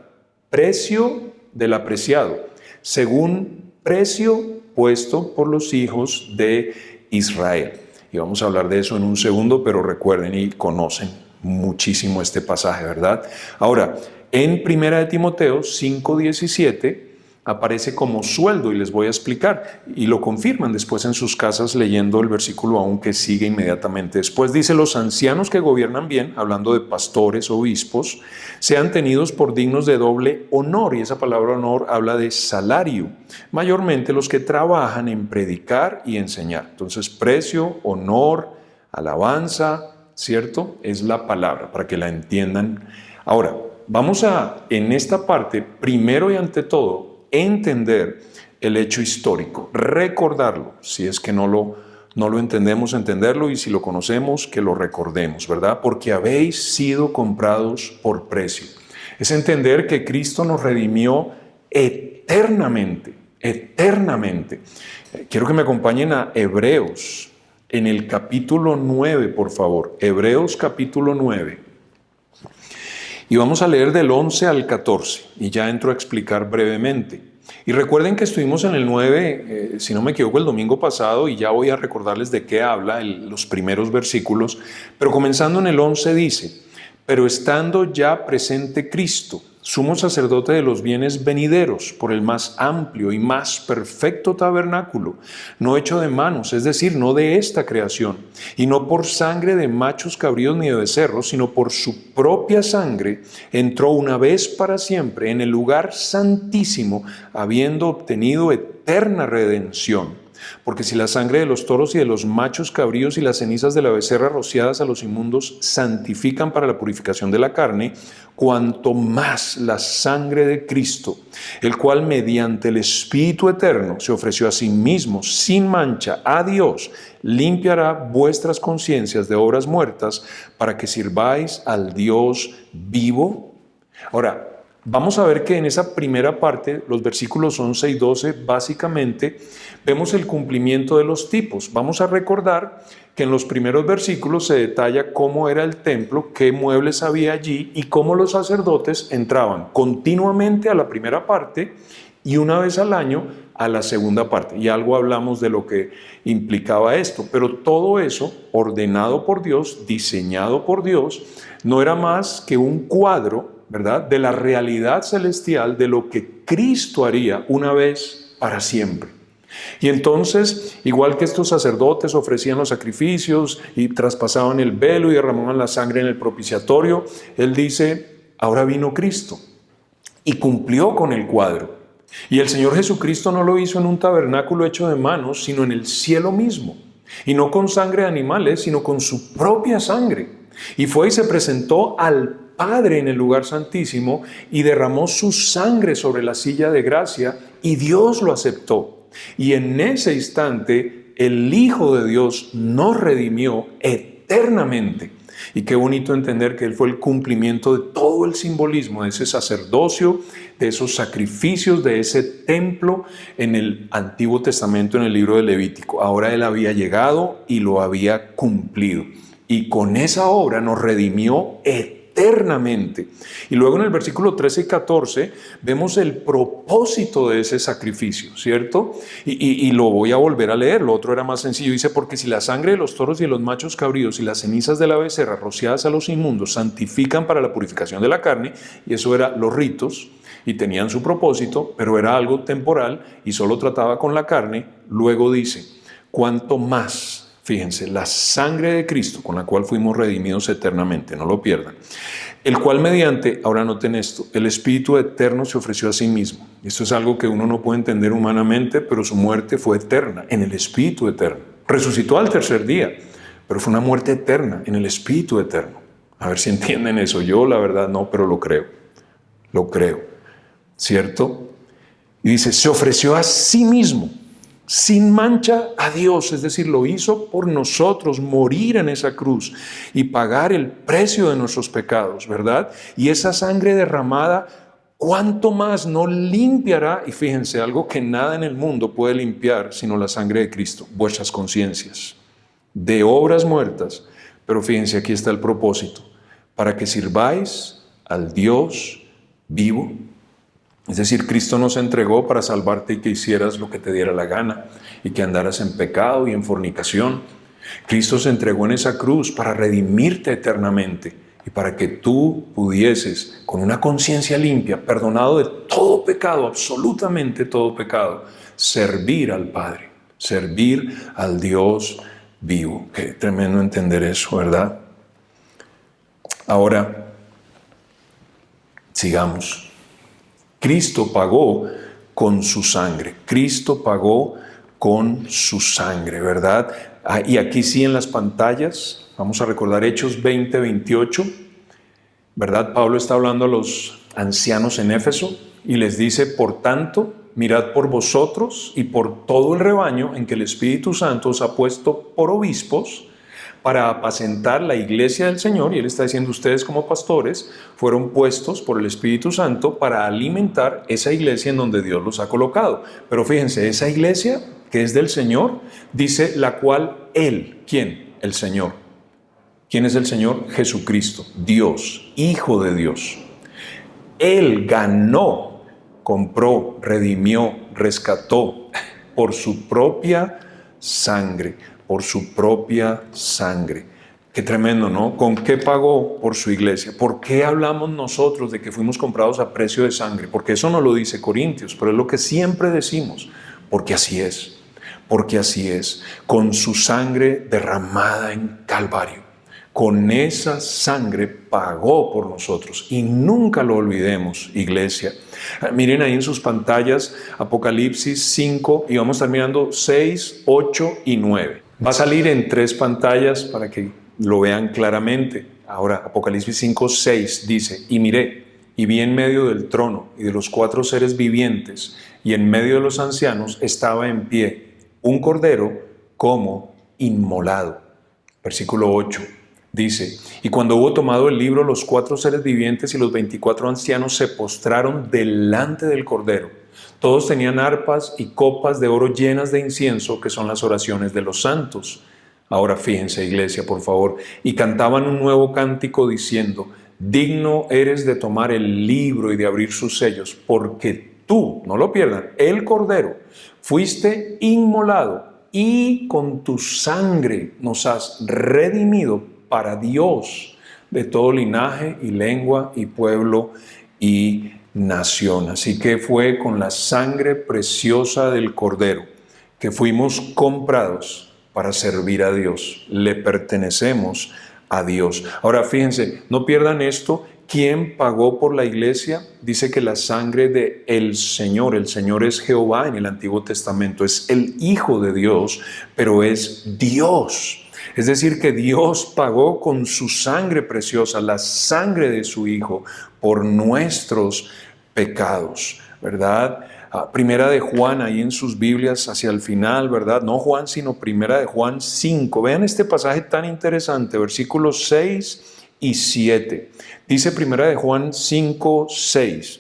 precio del apreciado, según precio puesto por los hijos de Israel. Y vamos a hablar de eso en un segundo, pero recuerden y conocen muchísimo este pasaje, ¿verdad? Ahora, en 1 Timoteo 5:17 aparece como sueldo, y les voy a explicar, y lo confirman después en sus casas leyendo el versículo aún que sigue inmediatamente después. Dice: los ancianos que gobiernan bien, hablando de pastores, obispos, sean tenidos por dignos de doble honor, y esa palabra honor habla de salario, mayormente los que trabajan en predicar y enseñar. Entonces, precio, honor, alabanza, ¿cierto? Es la palabra, para que la entiendan. Ahora, vamos a, en esta parte, primero y ante todo, entender el hecho histórico, recordarlo, si es que no lo entendemos, entenderlo, y si lo conocemos, que lo recordemos, ¿verdad? Porque habéis sido comprados por precio. Es entender que Cristo nos redimió eternamente, eternamente. Quiero que me acompañen a Hebreos, en el capítulo 9, por favor. Hebreos capítulo 9. Y vamos a leer del 11 al 14, y ya entro a explicar brevemente. Y recuerden que estuvimos en el 9, si no me equivoco, el domingo pasado, y ya voy a recordarles de qué habla los primeros versículos, pero comenzando en el 11 dice: pero estando ya presente Cristo, sumo sacerdote de los bienes venideros, por el más amplio y más perfecto tabernáculo, no hecho de manos, es decir, no de esta creación, y no por sangre de machos cabríos ni de becerros, sino por su propia sangre, entró una vez para siempre en el lugar santísimo, habiendo obtenido eterna redención. Porque si la sangre de los toros y de los machos cabríos y las cenizas de la becerra rociadas a los inmundos santifican para la purificación de la carne, cuanto más la sangre de Cristo, el cual mediante el Espíritu eterno se ofreció a sí mismo sin mancha a Dios, limpiará vuestras conciencias de obras muertas para que sirváis al Dios vivo. Ahora, vamos a ver que en esa primera parte, los versículos 11 y 12, básicamente vemos el cumplimiento de los tipos. Vamos a recordar que en los primeros versículos se detalla cómo era el templo, qué muebles había allí y cómo los sacerdotes entraban continuamente a la primera parte y una vez al año a la segunda parte. Y algo hablamos de lo que implicaba esto, pero todo eso ordenado por Dios, diseñado por Dios, no era más que un cuadro, ¿verdad?, de la realidad celestial de lo que Cristo haría una vez para siempre. Y entonces, igual que estos sacerdotes ofrecían los sacrificios y traspasaban el velo y derramaban la sangre en el propiciatorio, él dice: ahora vino Cristo y cumplió con el cuadro. Y el Señor Jesucristo no lo hizo en un tabernáculo hecho de manos, sino en el cielo mismo. Y no con sangre de animales, sino con su propia sangre. Y fue y se presentó al Padre en el lugar santísimo y derramó su sangre sobre la silla de gracia, y Dios lo aceptó. Y en ese instante el Hijo de Dios nos redimió eternamente. Y qué bonito entender que Él fue el cumplimiento de todo el simbolismo de ese sacerdocio, de esos sacrificios, de ese templo en el Antiguo Testamento, en el libro de Levítico. Ahora Él había llegado y lo había cumplido. Y con esa obra nos redimió eternamente. Y luego en el versículo 13 y 14 vemos el propósito de ese sacrificio, ¿cierto? Y lo voy a volver a leer, lo otro era más sencillo. Dice: porque si la sangre de los toros y de los machos cabríos y las cenizas de la becerra rociadas a los inmundos santifican para la purificación de la carne, y eso eran los ritos, y tenían su propósito, pero era algo temporal y solo trataba con la carne. Luego dice: cuanto más, Fíjense, la sangre de Cristo con la cual fuimos redimidos eternamente, no lo pierdan. El cual mediante, ahora noten esto, el Espíritu eterno se ofreció a sí mismo. Esto es algo que uno no puede entender humanamente, pero su muerte fue eterna, en el Espíritu eterno. Resucitó al tercer día, pero fue una muerte eterna, en el Espíritu eterno. A ver si entienden eso. Yo la verdad no, pero lo creo, ¿cierto? Y dice, se ofreció a sí mismo, sin mancha a Dios, es decir, lo hizo por nosotros, morir en esa cruz y pagar el precio de nuestros pecados, ¿verdad? Y esa sangre derramada, ¿cuánto más no limpiará? Y fíjense, algo que nada en el mundo puede limpiar sino la sangre de Cristo, vuestras conciencias, de obras muertas. Pero fíjense, aquí está el propósito, para que sirváis al Dios vivo. Es decir, Cristo nos entregó para salvarte y que hicieras lo que te diera la gana y que andaras en pecado y en fornicación. Cristo se entregó en esa cruz para redimirte eternamente y para que tú pudieses, con una conciencia limpia, perdonado de todo pecado, absolutamente todo pecado, servir al Padre, servir al Dios vivo. Qué tremendo entender eso, ¿verdad? Ahora, sigamos. Cristo pagó con su sangre. Cristo pagó con su sangre, ¿verdad? Y aquí sí en las pantallas, vamos a recordar Hechos 20:28, ¿verdad? Pablo está hablando a los ancianos en Éfeso y les dice, por tanto, mirad por vosotros y por todo el rebaño en que el Espíritu Santo os ha puesto por obispos, para apacentar la iglesia del Señor, y Él está diciendo, ustedes como pastores fueron puestos por el Espíritu Santo para alimentar esa iglesia en donde Dios los ha colocado. Pero fíjense, esa iglesia que es del Señor, dice la cual Él, ¿quién? El Señor. ¿Quién es el Señor? Jesucristo, Dios, Hijo de Dios. Él ganó, compró, redimió, rescató por su propia sangre. Por su propia sangre. Qué tremendo, ¿no? ¿Con qué pagó por su iglesia? ¿Por qué hablamos nosotros de que fuimos comprados a precio de sangre? Porque eso no lo dice Corintios, pero es lo que siempre decimos. Porque así es. Porque así es. Con su sangre derramada en Calvario. Con esa sangre pagó por nosotros. Y nunca lo olvidemos, iglesia. Miren ahí en sus pantallas Apocalipsis 5 y vamos a estar mirando 6, 8 y 9. Va a salir en 3 pantallas para que lo vean claramente. Ahora, Apocalipsis 5, 6 dice, y miré, y vi en medio del trono y de los 4 seres vivientes, y en medio de los ancianos estaba en pie un cordero como inmolado. Versículo 8 dice, y cuando hubo tomado el libro, los 4 seres vivientes y los 24 ancianos se postraron delante del cordero. Todos tenían arpas y copas de oro llenas de incienso, que son las oraciones de los santos. Ahora fíjense, iglesia, por favor. Y cantaban un nuevo cántico diciendo, digno eres de tomar el libro y de abrir sus sellos, porque tú, no lo pierdan, el Cordero, fuiste inmolado y con tu sangre nos has redimido para Dios de todo linaje y lengua y pueblo y nación. Así que fue con la sangre preciosa del Cordero que fuimos comprados para servir a Dios. Le pertenecemos a Dios. Ahora fíjense, no pierdan esto. ¿Quién pagó por la iglesia? Dice que la sangre de el Señor es Jehová en el Antiguo Testamento, es el Hijo de Dios, pero es Dios. Es decir, que Dios pagó con su sangre preciosa, la sangre de su Hijo, por nuestros pecados, ¿verdad? Primera de Juan, ahí en sus Biblias hacia el final, ¿verdad? No Juan, sino Primera de Juan 5. Vean este pasaje tan interesante, versículos 6 y 7. Dice Primera de Juan 5, 6.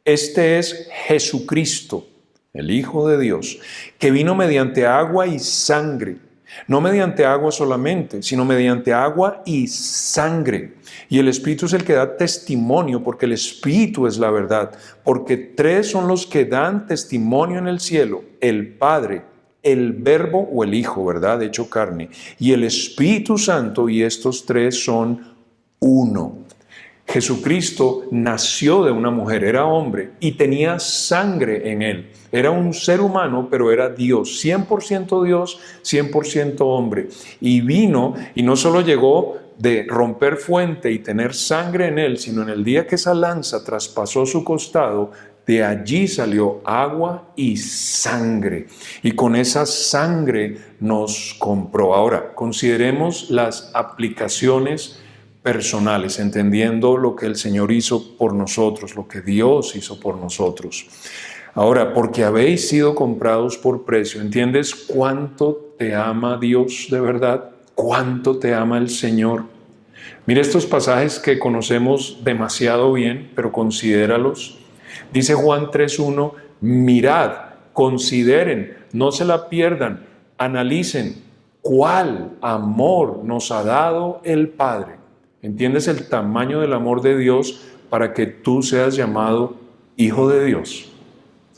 Este es Jesucristo, el Hijo de Dios, que vino mediante agua y sangre. No mediante agua solamente, sino mediante agua y sangre. Y el Espíritu es el que da testimonio, porque el Espíritu es la verdad. Porque 3 son los que dan testimonio en el cielo: el Padre, el Verbo o el Hijo, ¿verdad? Hecho carne, y el Espíritu Santo, y estos 3 son uno. Jesucristo nació de una mujer, era hombre y tenía sangre en él. Era un ser humano, pero era Dios, 100% Dios, 100% hombre. Y vino, y no solo llegó de romper fuente y tener sangre en él, sino en el día que esa lanza traspasó su costado, de allí salió agua y sangre. Y con esa sangre nos compró. Ahora, consideremos las aplicaciones personales, entendiendo lo que el Señor hizo por nosotros, lo que Dios hizo por nosotros. Ahora, porque habéis sido comprados por precio, ¿entiendes cuánto te ama Dios de verdad? ¿Cuánto te ama el Señor? Mira estos pasajes que conocemos demasiado bien, pero considéralos. Dice Juan 3:1, mirad, consideren, no se la pierdan, analicen cuál amor nos ha dado el Padre. ¿Entiendes el tamaño del amor de Dios para que tú seas llamado hijo de Dios?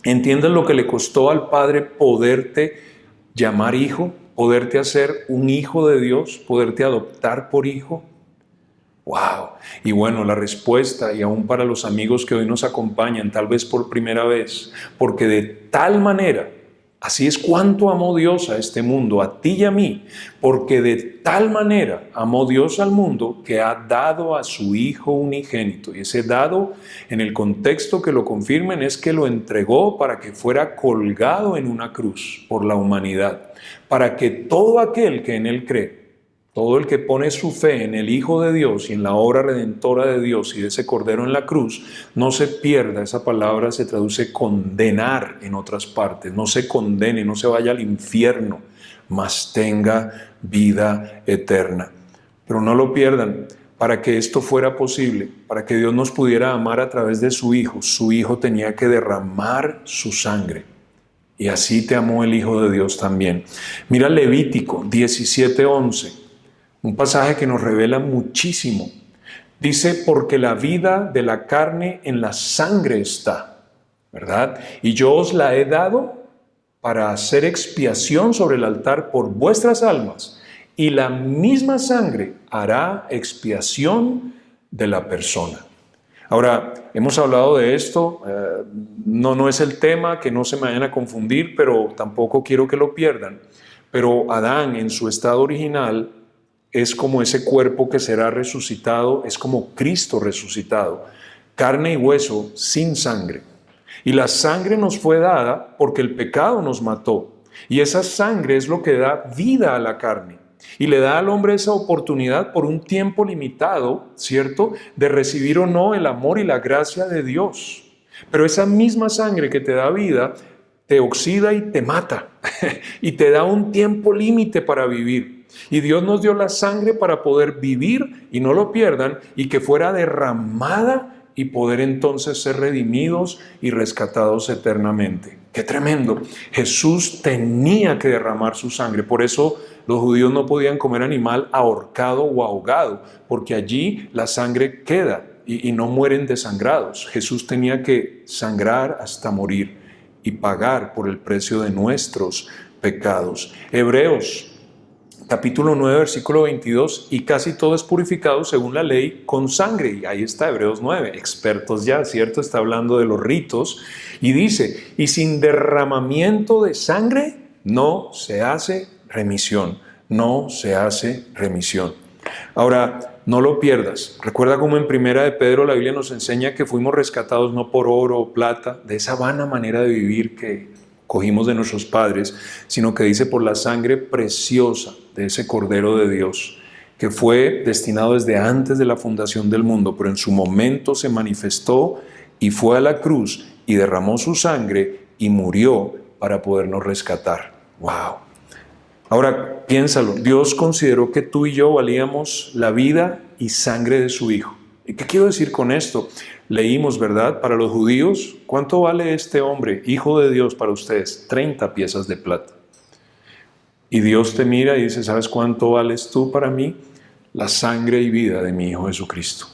¿Entiendes lo que le costó al Padre poderte llamar hijo? ¿Poderte hacer un hijo de Dios? ¿Poderte adoptar por hijo? ¡Wow! Y bueno, la respuesta, y aún para los amigos que hoy nos acompañan, tal vez por primera vez, porque de tal manera, así es cuánto amó Dios a este mundo, a ti y a mí, porque de tal manera amó Dios al mundo que ha dado a su Hijo unigénito. Y ese dado, en el contexto que lo confirmen, es que lo entregó para que fuera colgado en una cruz por la humanidad, para que todo aquel que en él cree, todo el que pone su fe en el Hijo de Dios y en la obra redentora de Dios y de ese Cordero en la cruz, no se pierda. Esa palabra se traduce condenar en otras partes. No se condene, no se vaya al infierno, mas tenga vida eterna. Pero no lo pierdan. Para que esto fuera posible, para que Dios nos pudiera amar a través de su Hijo tenía que derramar su sangre. Y así te amó el Hijo de Dios también. Mira Levítico 17:11. Un pasaje que nos revela muchísimo. Dice, porque la vida de la carne en la sangre está, ¿verdad? Y yo os la he dado para hacer expiación sobre el altar por vuestras almas. Y la misma sangre hará expiación de la persona. Ahora, hemos hablado de esto, no es el tema, que no se me vayan a confundir, pero tampoco quiero que lo pierdan. Pero Adán en su estado original es como ese cuerpo que será resucitado, es como Cristo resucitado, carne y hueso sin sangre. Y la sangre nos fue dada porque el pecado nos mató. Y esa sangre es lo que da vida a la carne. Y le da al hombre esa oportunidad por un tiempo limitado, ¿cierto?, de recibir o no el amor y la gracia de Dios. Pero esa misma sangre que te da vida, te oxida y te mata. Y te da un tiempo límite para vivir. Y Dios nos dio la sangre para poder vivir, y no lo pierdan, y que fuera derramada y poder entonces ser redimidos y rescatados eternamente. ¡Qué tremendo! Jesús tenía que derramar su sangre. Por eso los judíos no podían comer animal ahorcado o ahogado, porque allí la sangre queda y no mueren desangrados. Jesús tenía que sangrar hasta morir y pagar por el precio de nuestros pecados. Hebreos capítulo 9, versículo 22, y casi todo es purificado según la ley con sangre. Y ahí está Hebreos 9, expertos ya, ¿cierto? Está hablando de los ritos. Y dice, y sin derramamiento de sangre no se hace remisión, no se hace remisión. Ahora, no lo pierdas. Recuerda cómo en Primera de Pedro la Biblia nos enseña que fuimos rescatados no por oro o plata, de esa vana manera de vivir que cogimos de nuestros padres, sino que dice por la sangre preciosa de ese Cordero de Dios, que fue destinado desde antes de la fundación del mundo, pero en su momento se manifestó y fue a la cruz y derramó su sangre y murió para podernos rescatar. ¡Wow! Ahora, piénsalo, Dios consideró que tú y yo valíamos la vida y sangre de su Hijo. ¿Y qué quiero decir con esto? Leímos, ¿verdad? Para los judíos, ¿cuánto vale este hombre, Hijo de Dios, para ustedes? 30 piezas de plata. Y Dios te mira y dice, ¿sabes cuánto vales tú para mí? La sangre y vida de mi Hijo Jesucristo.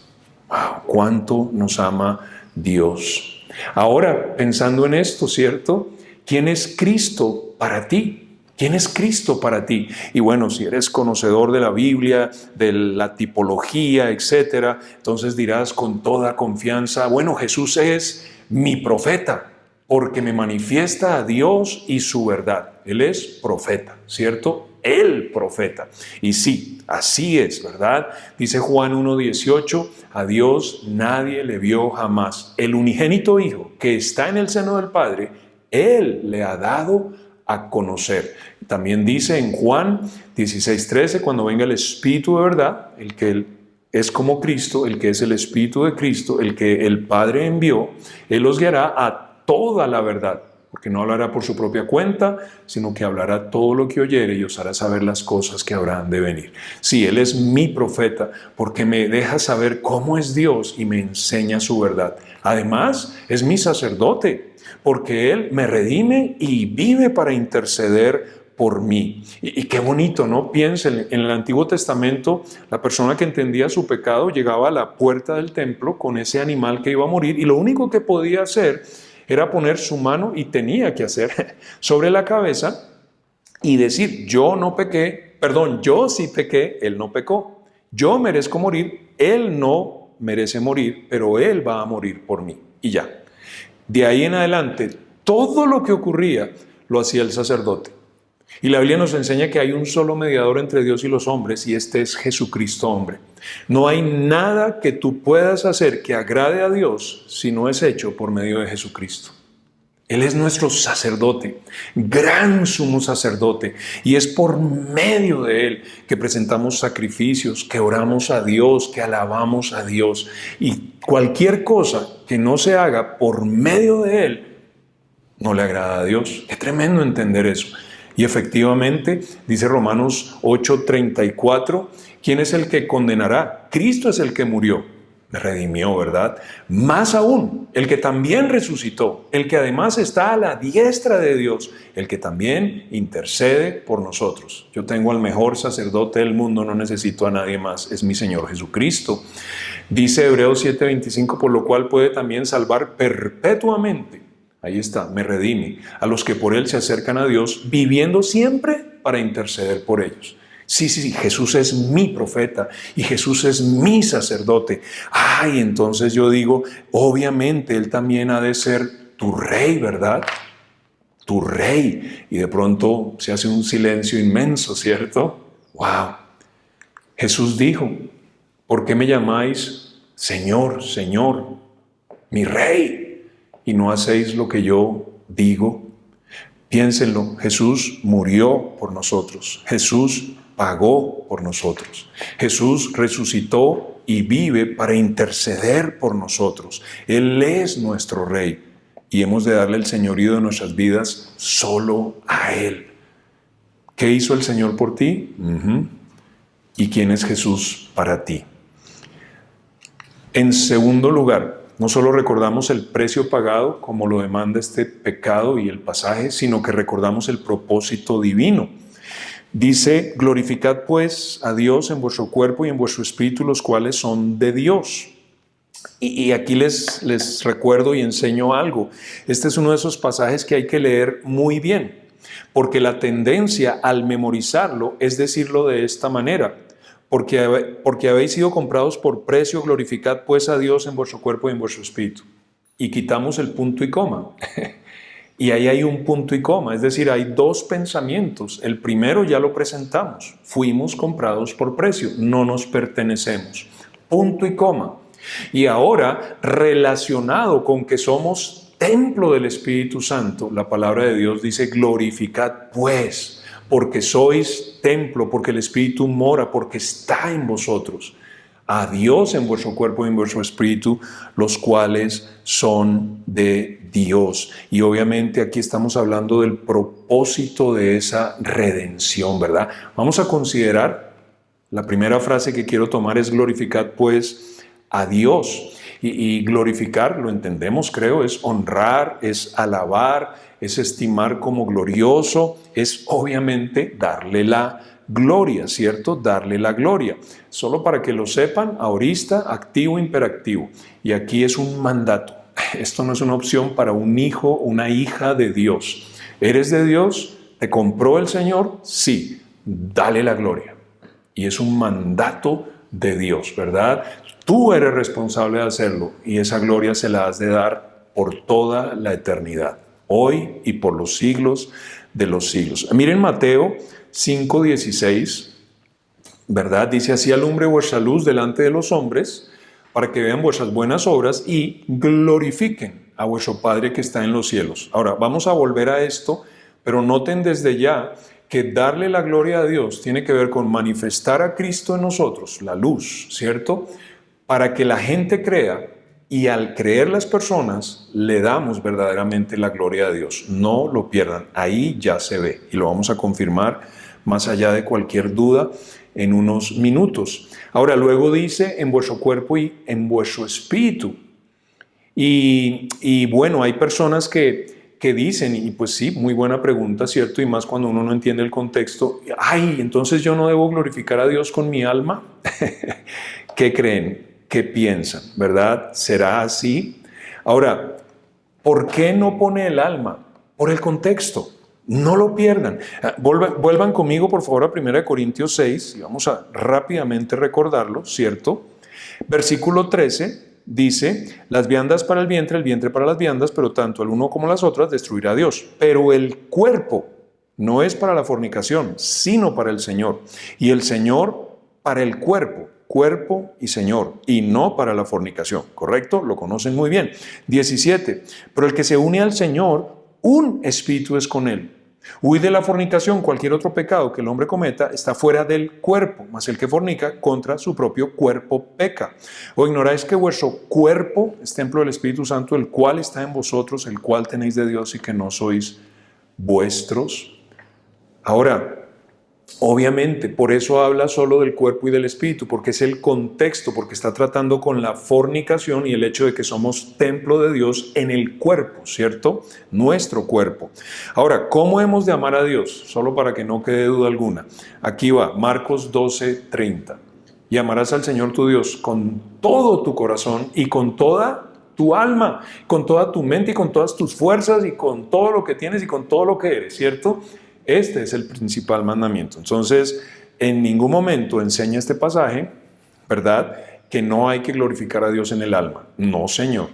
¡Wow! ¿Cuánto nos ama Dios? Ahora, pensando en esto, ¿cierto? ¿Quién es Cristo para ti? ¿Quién es Cristo para ti? Y bueno, si eres conocedor de la Biblia, de la tipología, etcétera, entonces dirás con toda confianza, bueno, Jesús es mi profeta, porque me manifiesta a Dios y su verdad. Él es profeta, ¿cierto? El profeta. Y sí, así es, ¿verdad? Dice Juan 1:18, a Dios nadie le vio jamás. El unigénito Hijo que está en el seno del Padre, Él le ha dado a conocer. También dice en Juan 16:13, cuando venga el Espíritu de verdad, el que es como Cristo, el que es el Espíritu de Cristo, el que el Padre envió, Él los guiará a toda la verdad, porque no hablará por su propia cuenta, sino que hablará todo lo que oyere y os hará saber las cosas que habrán de venir. Sí, Él es mi profeta, porque me deja saber cómo es Dios y me enseña su verdad. Además, es mi sacerdote, porque Él me redime y vive para interceder por mí. Y qué bonito, ¿no? Piensen, en el Antiguo Testamento, la persona que entendía su pecado llegaba a la puerta del templo con ese animal que iba a morir y lo único que podía hacer era poner su mano, y tenía que hacer, sobre la cabeza y decir, yo no pequé, perdón, yo sí pequé, Él no pecó. Yo merezco morir, Él no merece morir, pero Él va a morir por mí. Y ya. De ahí en adelante, todo lo que ocurría lo hacía el sacerdote. Y la Biblia nos enseña que hay un solo mediador entre Dios y los hombres, y este es Jesucristo hombre. No hay nada que tú puedas hacer que agrade a Dios si no es hecho por medio de Jesucristo. Él es nuestro sacerdote, gran sumo sacerdote, y es por medio de Él que presentamos sacrificios, que oramos a Dios, que alabamos a Dios. Y cualquier cosa que no se haga por medio de Él, no le agrada a Dios. Qué tremendo entender eso. Y efectivamente, dice Romanos 8:34, ¿quién es el que condenará? Cristo es el que murió, me redimió, ¿verdad? Más aún, el que también resucitó, el que además está a la diestra de Dios, el que también intercede por nosotros. Yo tengo al mejor sacerdote del mundo, no necesito a nadie más, es mi Señor Jesucristo. Dice Hebreos 7:25, por lo cual puede también salvar perpetuamente. Ahí está, me redime, a los que por Él se acercan a Dios, viviendo siempre para interceder por ellos. Sí, Jesús es mi profeta y Jesús es mi sacerdote. Ay, entonces yo digo, obviamente Él también ha de ser tu rey, ¿verdad? Tu rey. Y de pronto se hace un silencio inmenso, ¿cierto? ¡Wow! Jesús dijo, ¿por qué me llamáis Señor, Señor, mi rey? Y no hacéis lo que yo digo. Piénsenlo, Jesús murió por nosotros. Jesús pagó por nosotros. Jesús resucitó y vive para interceder por nosotros. Él es nuestro Rey y hemos de darle el señorío de nuestras vidas solo a Él. ¿Qué hizo el Señor por ti? ¿Y quién es Jesús para ti? En segundo lugar, no solo recordamos el precio pagado, como lo demanda este pecado y el pasaje, sino que recordamos el propósito divino. Dice, glorificad pues a Dios en vuestro cuerpo y en vuestro espíritu, los cuales son de Dios. Y aquí les recuerdo y enseño algo. Este es uno de esos pasajes que hay que leer muy bien, porque la tendencia al memorizarlo es decirlo de esta manera. Porque habéis sido comprados por precio, glorificad pues a Dios en vuestro cuerpo y en vuestro espíritu. Y quitamos el punto y coma. Y ahí hay un punto y coma, es decir, hay dos pensamientos. El primero ya lo presentamos. Fuimos comprados por precio, no nos pertenecemos. Punto y coma. Y ahora, relacionado con que somos templo del Espíritu Santo, la palabra de Dios dice, glorificad pues, porque sois templo, porque el Espíritu mora, porque está en vosotros. A Dios en vuestro cuerpo y en vuestro espíritu, los cuales son de Dios. Y obviamente aquí estamos hablando del propósito de esa redención, ¿verdad? Vamos a considerar, la primera frase que quiero tomar es glorificad pues a Dios. Y glorificar, lo entendemos creo, es honrar, es alabar, es estimar como glorioso, es obviamente darle la gloria, ¿cierto? Darle la gloria. Solo para que lo sepan, aorista, activo, imperativo. Y aquí es un mandato. Esto no es una opción para un hijo, una hija de Dios. ¿Eres de Dios? ¿Te compró el Señor? Sí, dale la gloria. Y es un mandato de Dios, ¿verdad? Tú eres responsable de hacerlo y esa gloria se la has de dar por toda la eternidad, hoy y por los siglos de los siglos. Miren Mateo 5:16, ¿verdad? Dice: así alumbre vuestra luz delante de los hombres, para que vean vuestras buenas obras y glorifiquen a vuestro Padre que está en los cielos. Ahora, vamos a volver a esto, pero noten desde ya que darle la gloria a Dios tiene que ver con manifestar a Cristo en nosotros, la luz, ¿cierto? Para que la gente crea, y al creer las personas le damos verdaderamente la gloria a Dios. No lo pierdan, ahí ya se ve y lo vamos a confirmar más allá de cualquier duda en unos minutos. Ahora, luego dice: en vuestro cuerpo y en vuestro espíritu. Y bueno, hay personas que dicen, y pues sí, muy buena pregunta, ¿cierto? Y más cuando uno no entiende el contexto: ay, entonces yo no debo glorificar a Dios con mi alma. ¿Qué creen? ¿Qué piensan? ¿Verdad? ¿Será así? Ahora, ¿por qué no pone el alma? Por el contexto. No lo pierdan. Vuelvan conmigo, por favor, a 1 Corintios 6, y vamos a rápidamente recordarlo, ¿cierto? Versículo 13 dice: las viandas para el vientre para las viandas, pero tanto el uno como las otras destruirá Dios. Pero el cuerpo no es para la fornicación, sino para el Señor. Y el Señor para el cuerpo y Señor, y no para la fornicación. ¿Correcto? Lo conocen muy bien. 17. Pero el que se une al Señor, un espíritu es con él. Huid de la fornicación. Cualquier otro pecado que el hombre cometa está fuera del cuerpo, mas el que fornica contra su propio cuerpo peca. ¿O ignoráis que vuestro cuerpo es templo del Espíritu Santo, el cual está en vosotros, el cual tenéis de Dios, y que no sois vuestros? Ahora, obviamente, por eso habla solo del cuerpo y del espíritu, porque es el contexto, porque está tratando con la fornicación y el hecho de que somos templo de Dios en el cuerpo, ¿cierto? Nuestro cuerpo. Ahora, ¿cómo hemos de amar a Dios? Solo para que no quede duda alguna. Aquí va, Marcos 12:30. Y amarás al Señor tu Dios con todo tu corazón y con toda tu alma, con toda tu mente y con todas tus fuerzas y con todo lo que tienes y con todo lo que eres, ¿cierto? Este es el principal mandamiento. Entonces, en ningún momento enseña este pasaje, ¿verdad?, que no hay que glorificar a Dios en el alma. No, Señor.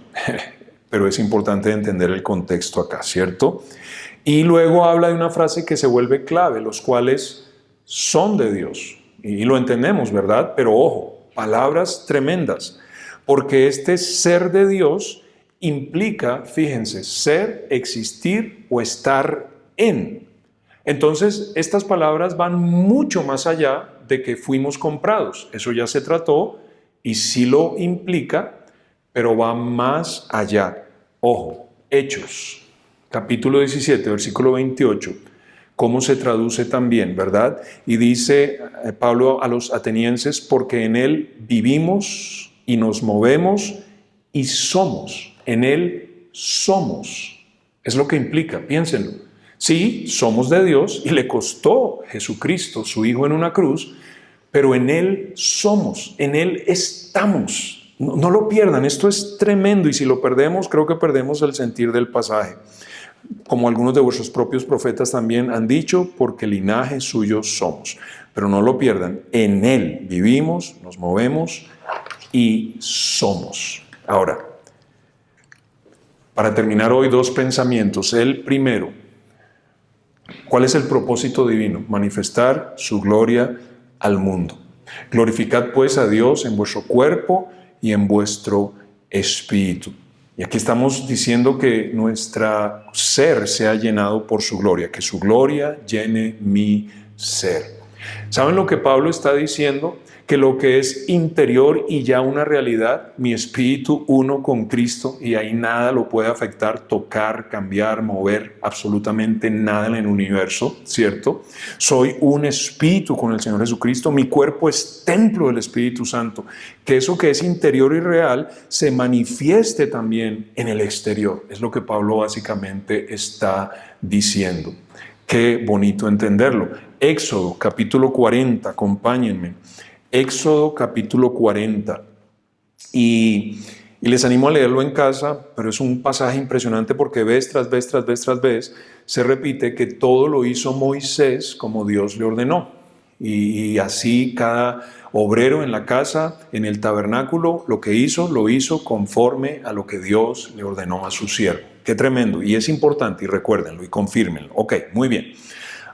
Pero es importante entender el contexto acá, ¿cierto? Y luego habla de una frase que se vuelve clave: los cuales son de Dios. Y lo entendemos, ¿verdad? Pero ojo, palabras tremendas. Porque este ser de Dios implica, fíjense, ser, existir o estar en. Entonces, estas palabras van mucho más allá de que fuimos comprados. Eso ya se trató y sí lo implica, pero va más allá. Ojo, Hechos, capítulo 17, versículo 28. ¿Cómo se traduce también, verdad? Y dice Pablo a los atenienses: porque en Él vivimos y nos movemos y somos. En Él somos. Es lo que implica, piénsenlo. Sí, somos de Dios y le costó Jesucristo, su Hijo, en una cruz, pero en Él somos, en Él estamos. No lo pierdan, esto es tremendo, y si lo perdemos, creo que perdemos el sentir del pasaje. Como algunos de vuestros propios profetas también han dicho: porque linaje suyo somos. Pero no lo pierdan, en Él vivimos, nos movemos y somos. Ahora, para terminar hoy, dos pensamientos. El primero: ¿cuál es el propósito divino? Manifestar su gloria al mundo. Glorificad pues a Dios en vuestro cuerpo y en vuestro espíritu. Y aquí estamos diciendo que nuestro ser sea llenado por su gloria, que su gloria llene mi ser. ¿Saben lo que Pablo está diciendo? Que lo que es interior y ya una realidad, mi espíritu uno con Cristo, y ahí nada lo puede afectar, tocar, cambiar, mover, absolutamente nada en el universo, ¿cierto? Soy un espíritu con el Señor Jesucristo, mi cuerpo es templo del Espíritu Santo, que eso que es interior y real se manifieste también en el exterior. Es lo que Pablo básicamente está diciendo. Qué bonito entenderlo. Éxodo capítulo 40, acompáñenme. Éxodo capítulo 40, y Y les animo a leerlo en casa, pero es un pasaje impresionante porque vez tras vez, tras vez, tras vez, se repite que todo lo hizo Moisés como Dios le ordenó. Y así cada obrero en la casa, en el tabernáculo, lo hizo conforme a lo que Dios le ordenó a su siervo. Qué tremendo. Y es importante, y recuérdenlo y confírmenlo. Ok, muy bien.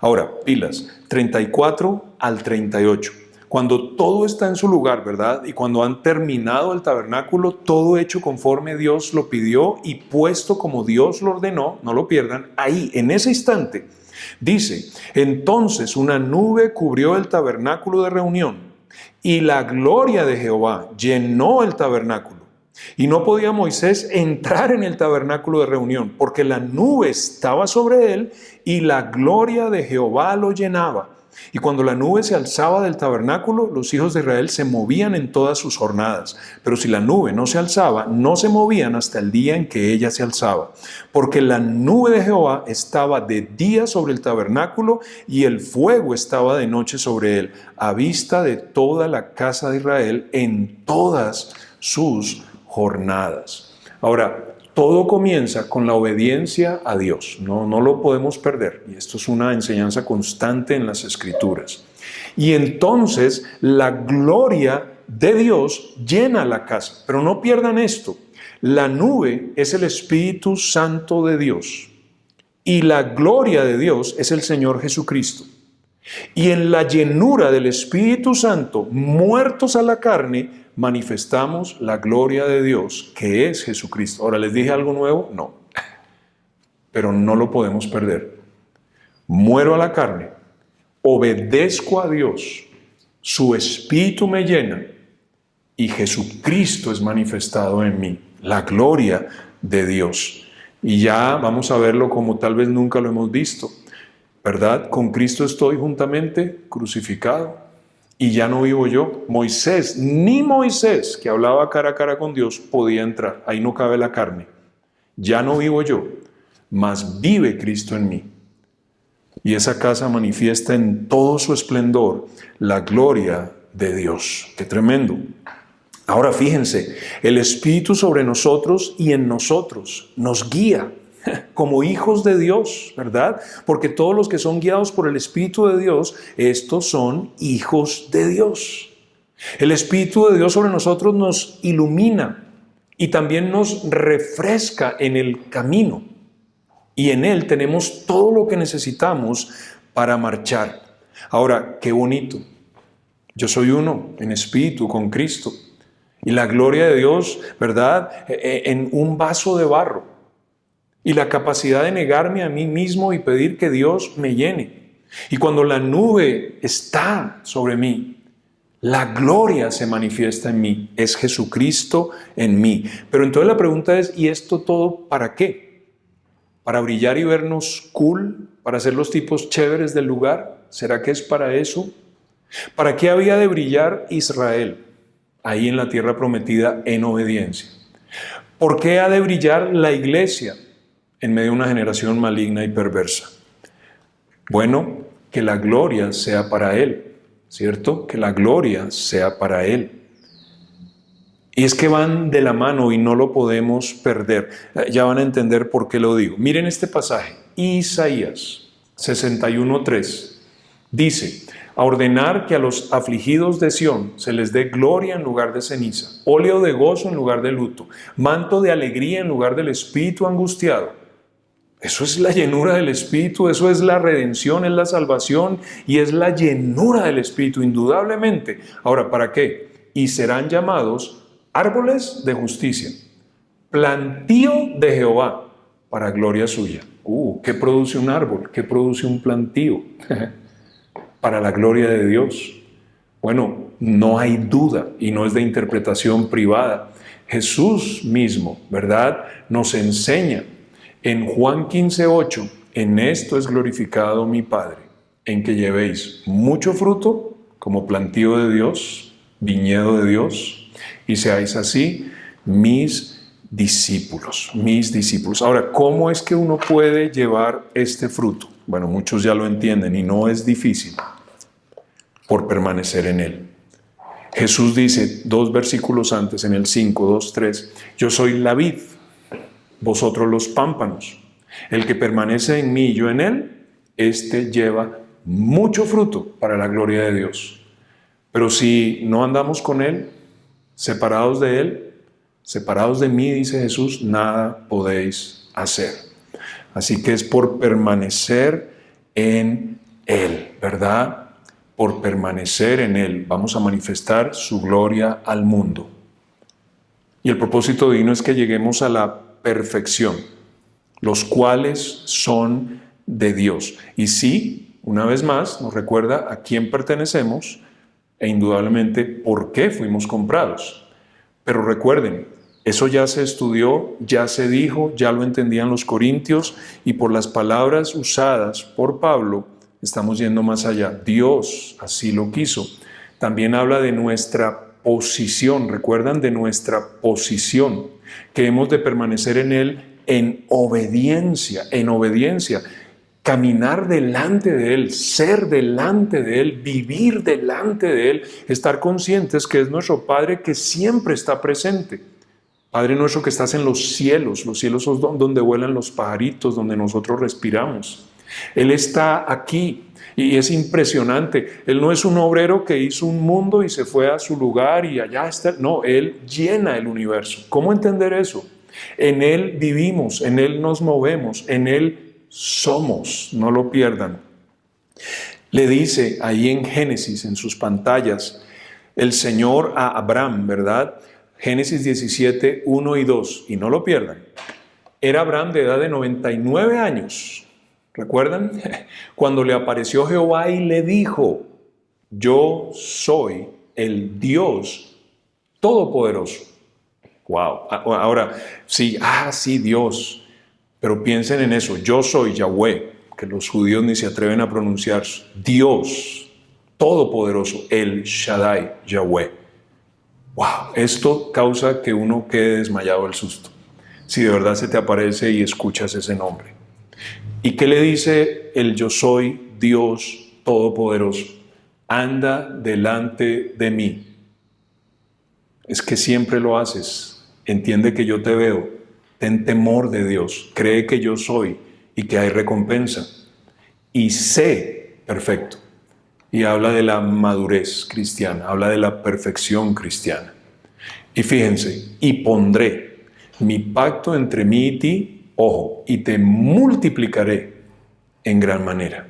Ahora, pilas, 34 al 38. Cuando todo está en su lugar, ¿verdad? Y cuando han terminado el tabernáculo, todo hecho conforme Dios lo pidió y puesto como Dios lo ordenó, no lo pierdan, ahí, en ese instante, dice, entonces una nube cubrió el tabernáculo de reunión y la gloria de Jehová llenó el tabernáculo. Y no podía Moisés entrar en el tabernáculo de reunión porque la nube estaba sobre él y la gloria de Jehová lo llenaba. Y cuando la nube se alzaba del tabernáculo, los hijos de Israel se movían en todas sus jornadas. Pero si la nube no se alzaba, no se movían hasta el día en que ella se alzaba. Porque la nube de Jehová estaba de día sobre el tabernáculo y el fuego estaba de noche sobre él, a vista de toda la casa de Israel en todas sus jornadas. Ahora, todo comienza con la obediencia a Dios, no lo podemos perder. Y esto es una enseñanza constante en las Escrituras. Y entonces la gloria de Dios llena la casa. Pero no pierdan esto, la nube es el Espíritu Santo de Dios. Y la gloria de Dios es el Señor Jesucristo. Y en la llenura del Espíritu Santo, muertos a la carne, manifestamos la gloria de Dios, que es Jesucristo. Ahora, ¿les dije algo nuevo? No. Pero no lo podemos perder. Muero a la carne, obedezco a Dios, su Espíritu me llena y Jesucristo es manifestado en mí, la gloria de Dios. Y ya vamos a verlo como tal vez nunca lo hemos visto, ¿verdad? Con Cristo estoy juntamente crucificado. Y ya no vivo yo. Moisés, ni Moisés, que hablaba cara a cara con Dios, podía entrar. Ahí no cabe la carne. Ya no vivo yo, mas vive Cristo en mí. Y esa casa manifiesta en todo su esplendor la gloria de Dios. ¡Qué tremendo! Ahora fíjense, el Espíritu sobre nosotros y en nosotros nos guía como hijos de Dios, ¿verdad? Porque todos los que son guiados por el Espíritu de Dios, estos son hijos de Dios. El Espíritu de Dios sobre nosotros nos ilumina y también nos refresca en el camino. Y en Él tenemos todo lo que necesitamos para marchar. Ahora, qué bonito. Yo soy uno en espíritu con Cristo. Y la gloria de Dios, ¿verdad? En un vaso de barro. Y la capacidad de negarme a mí mismo y pedir que Dios me llene. Y cuando la nube está sobre mí, la gloria se manifiesta en mí. Es Jesucristo en mí. Pero entonces la pregunta es, ¿y esto todo para qué? ¿Para brillar y vernos cool? ¿Para ser los tipos chéveres del lugar? ¿Será que es para eso? ¿Para qué había de brillar Israel ahí en la tierra prometida en obediencia? ¿Por qué ha de brillar la iglesia en medio de una generación maligna y perversa? Bueno, que la gloria sea para Él, ¿cierto? Que la gloria sea para Él. Y es que van de la mano y no lo podemos perder. Ya van a entender por qué lo digo. Miren este pasaje, Isaías 61:3. Dice, a ordenar que a los afligidos de Sión se les dé gloria en lugar de ceniza, óleo de gozo en lugar de luto, manto de alegría en lugar del espíritu angustiado. Eso es la llenura del Espíritu, eso es la redención, es la salvación y es la llenura del Espíritu, indudablemente. Ahora, ¿para qué? Y serán llamados árboles de justicia, plantío de Jehová, para gloria suya. ¿Qué produce un árbol? ¿Qué produce un plantío? Para la gloria de Dios. Bueno, no hay duda y no es de interpretación privada. Jesús mismo, ¿verdad?, nos enseña en Juan 15:8, en esto es glorificado mi Padre, en que llevéis mucho fruto como plantío de Dios, viñedo de Dios, y seáis así mis discípulos, mis discípulos. Ahora, ¿cómo es que uno puede llevar este fruto? Bueno, muchos ya lo entienden y no es difícil, por permanecer en Él. Jesús dice 2 versículos antes, en el 5, 2, 3, yo soy la vid, vosotros los pámpanos. El que permanece en mí y yo en él, éste lleva mucho fruto para la gloria de Dios. Pero si no andamos con él, separados de él, separados de mí, dice Jesús, nada podéis hacer. Así que es por permanecer en él, ¿verdad? Por permanecer en él vamos a manifestar su gloria al mundo. Y el propósito divino es que lleguemos a la perfección, los cuales son de Dios. Y sí, una vez más, nos recuerda a quién pertenecemos e indudablemente por qué fuimos comprados. Pero recuerden, eso ya se estudió, ya se dijo, ya lo entendían los corintios, y por las palabras usadas por Pablo, estamos yendo más allá. Dios así lo quiso. También habla de nuestra posición, recuerdan de nuestra posición, que hemos de permanecer en él en obediencia, caminar delante de él, ser delante de él, vivir delante de él, estar conscientes que es nuestro Padre que siempre está presente. Padre nuestro que estás en los cielos son donde vuelan los pajaritos, donde nosotros respiramos. Él está aquí y es impresionante. Él no es un obrero que hizo un mundo y se fue a su lugar y allá está. No, Él llena el universo. ¿Cómo entender eso? En Él vivimos, en Él nos movemos, en Él somos. No lo pierdan. Le dice ahí en Génesis, en sus pantallas, el Señor a Abraham, ¿verdad? Génesis 17, 1 y 2. Y no lo pierdan. Era Abraham de edad de 99 años. ¿Recuerdan? Cuando le apareció Jehová y le dijo, yo soy el Dios Todopoderoso. Wow. Ahora, sí, Dios. Pero piensen en eso, yo soy Yahweh, que los judíos ni se atreven a pronunciar. Dios Todopoderoso, el Shaddai, Yahweh. Wow, esto causa que uno quede desmayado del susto. Si de verdad se te aparece y escuchas ese nombre. ¿Y qué le dice el yo soy Dios Todopoderoso? Anda delante de mí. Es que siempre lo haces. Entiende que yo te veo. Ten temor de Dios. Cree que yo soy y que hay recompensa. Y sé perfecto. Y habla de la madurez cristiana. Habla de la perfección cristiana. Y fíjense, y pondré mi pacto entre mí y ti, ojo, y te multiplicaré en gran manera.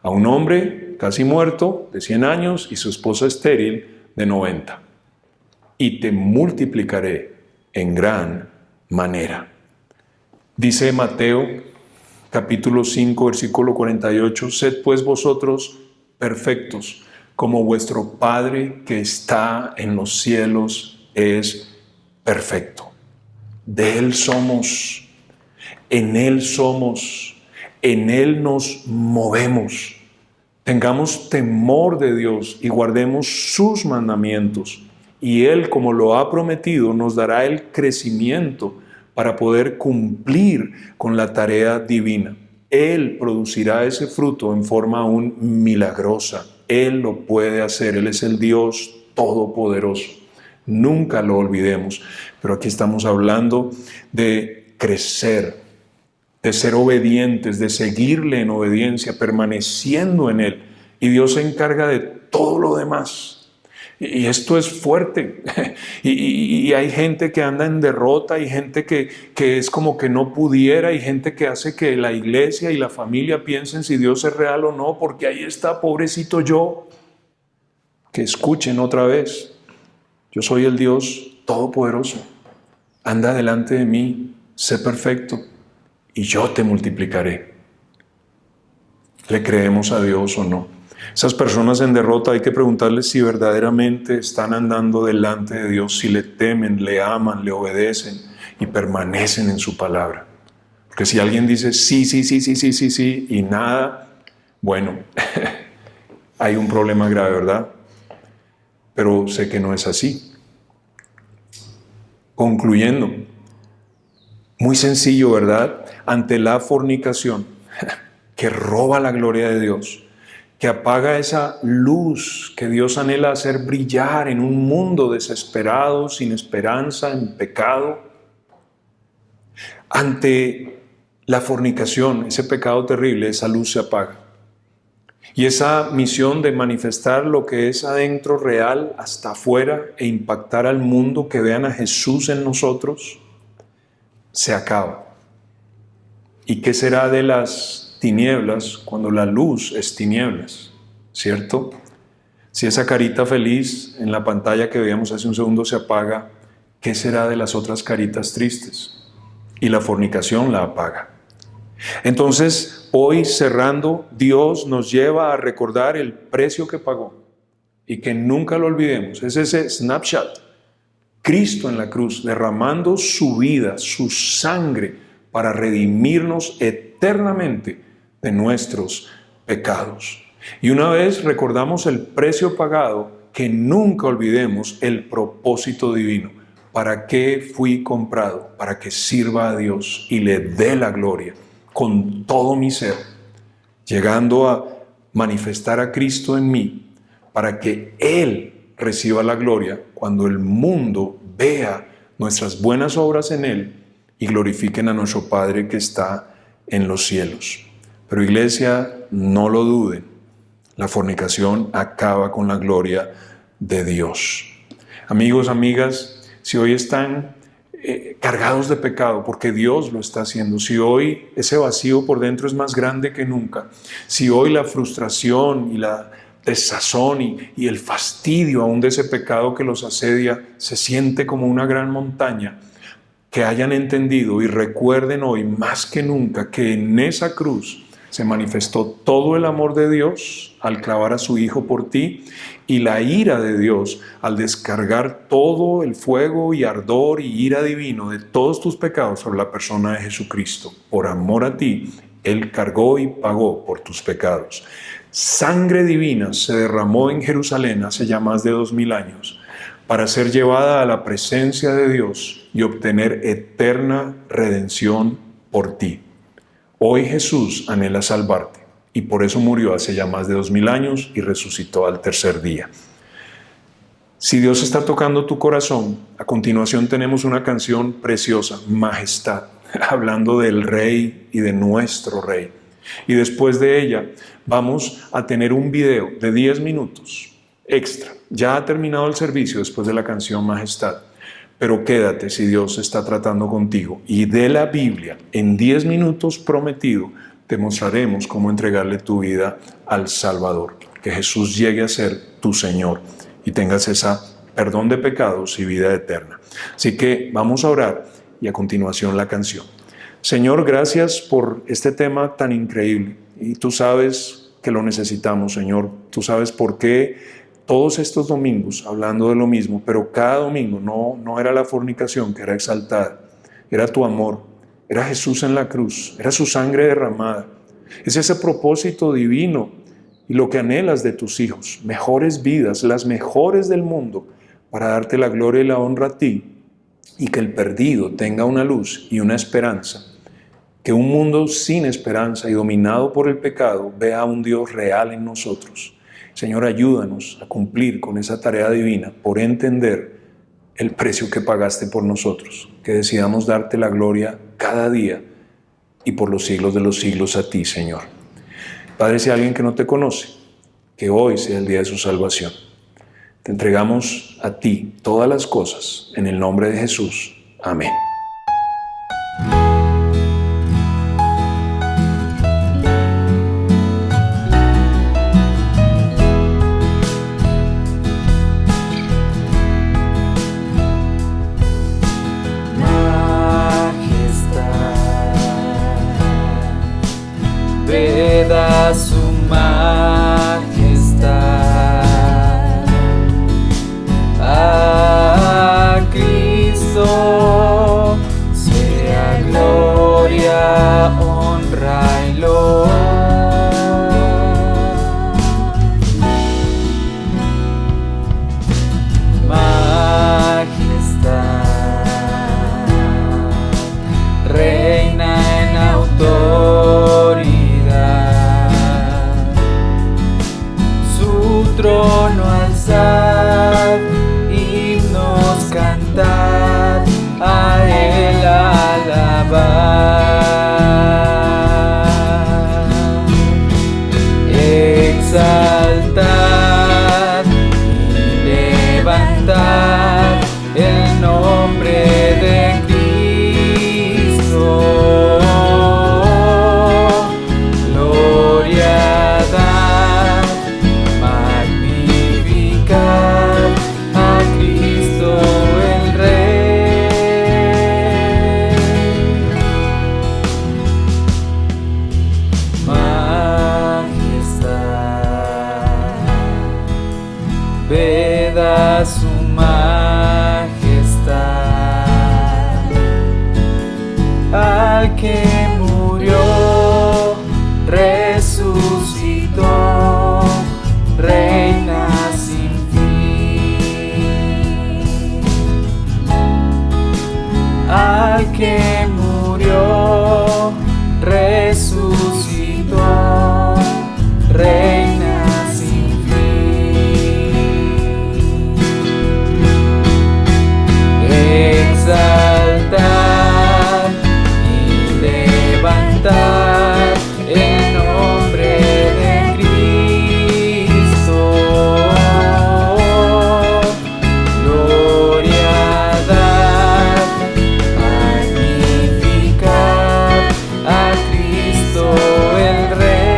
A un hombre casi muerto de 100 años y su esposa estéril de 90. Y te multiplicaré en gran manera. Dice Mateo capítulo 5 versículo 48, sed pues vosotros perfectos, como vuestro Padre que está en los cielos es perfecto. De Él somos. En Él somos, en Él nos movemos. Tengamos temor de Dios y guardemos sus mandamientos. Y Él, como lo ha prometido, nos dará el crecimiento para poder cumplir con la tarea divina. Él producirá ese fruto en forma aún milagrosa. Él lo puede hacer. Él es el Dios Todopoderoso. Nunca lo olvidemos. Pero aquí estamos hablando de crecer, de ser obedientes, de seguirle en obediencia, permaneciendo en Él. Y Dios se encarga de todo lo demás. Y esto es fuerte. Y hay gente que anda en derrota, hay gente que es como que no pudiera, hay gente que hace que la iglesia y la familia piensen si Dios es real o no, porque ahí está, pobrecito yo. Que escuchen otra vez. Yo soy el Dios Todopoderoso. Anda delante de mí, sé perfecto. Y yo te multiplicaré. ¿Le creemos a Dios o no? Esas personas en derrota hay que preguntarles si verdaderamente están andando delante de Dios, si le temen, le aman, le obedecen y permanecen en su palabra. Porque si alguien dice sí y nada, bueno, hay un problema grave, ¿verdad? Pero sé que no es así. Concluyendo, muy sencillo, ¿verdad? Ante la fornicación, que roba la gloria de Dios, que apaga esa luz que Dios anhela hacer brillar en un mundo desesperado, sin esperanza, en pecado. Ante la fornicación, ese pecado terrible, esa luz se apaga. Y esa misión de manifestar lo que es adentro real hasta afuera e impactar al mundo, que vean a Jesús en nosotros, se acaba. ¿Y qué será de las tinieblas cuando la luz es tinieblas? ¿Cierto? Si esa carita feliz en la pantalla que veíamos hace un segundo se apaga, ¿qué será de las otras caritas tristes? Y la fornicación la apaga. Entonces, hoy cerrando, Dios nos lleva a recordar el precio que pagó y que nunca lo olvidemos. Es ese snapshot. Cristo en la cruz derramando su vida, su sangre para redimirnos eternamente de nuestros pecados. Y una vez recordamos el precio pagado, que nunca olvidemos el propósito divino. ¿Para qué fui comprado? Para que sirva a Dios y le dé la gloria con todo mi ser, llegando a manifestar a Cristo en mí, para que Él reciba la gloria cuando el mundo vea nuestras buenas obras en Él y glorifiquen a nuestro Padre que está en los cielos. Pero iglesia, no lo duden, la fornicación acaba con la gloria de Dios. Amigos, amigas, si hoy están cargados de pecado, porque Dios lo está haciendo, si hoy ese vacío por dentro es más grande que nunca, si hoy la frustración y la desazón y el fastidio aún de ese pecado que los asedia se siente como una gran montaña, que hayan entendido y recuerden hoy más que nunca que en esa cruz se manifestó todo el amor de Dios al clavar a su Hijo por ti, y la ira de Dios al descargar todo el fuego y ardor y ira divino de todos tus pecados sobre la persona de Jesucristo. Por amor a ti, Él cargó y pagó por tus pecados. Sangre divina se derramó en Jerusalén hace ya más de 2000 años para ser llevada a la presencia de Dios y obtener eterna redención por ti. Hoy Jesús anhela salvarte y por eso murió hace ya más de 2000 años y resucitó al tercer día. Si Dios está tocando tu corazón, a continuación tenemos una canción preciosa, Majestad, hablando del Rey y de nuestro Rey. Y después de ella vamos a tener un video de 10 minutos extra. Ya ha terminado el servicio después de la canción Majestad, pero quédate si Dios está tratando contigo. Y de la Biblia, en 10 minutos prometido, te mostraremos cómo entregarle tu vida al Salvador. Que Jesús llegue a ser tu Señor y tengas esa perdón de pecados y vida eterna. Así que vamos a orar y a continuación la canción. Señor, gracias por este tema tan increíble. Y tú sabes que lo necesitamos, Señor. Tú sabes por qué todos estos domingos hablando de lo mismo, pero cada domingo no era la fornicación que era exaltada, era tu amor. Era Jesús en la cruz, era su sangre derramada. Es ese propósito divino y lo que anhelas de tus hijos, mejores vidas, las mejores del mundo, para darte la gloria y la honra a ti, y que el perdido tenga una luz y una esperanza. Que un mundo sin esperanza y dominado por el pecado vea a un Dios real en nosotros. Señor, ayúdanos a cumplir con esa tarea divina por entender el precio que pagaste por nosotros, que decidamos darte la gloria cada día y por los siglos de los siglos a ti, Señor. Padre, si hay alguien que no te conoce, que hoy sea el día de su salvación. Te entregamos a ti todas las cosas en el nombre de Jesús. Amén. Su majestad a Cristo sea gloria, honra y loor. Majestad reina en autoridad. al que murió, resucitó, reina sin fin. Exaltar y levantar el nombre de Cristo. Gloria dar, magnificar a Cristo el Rey.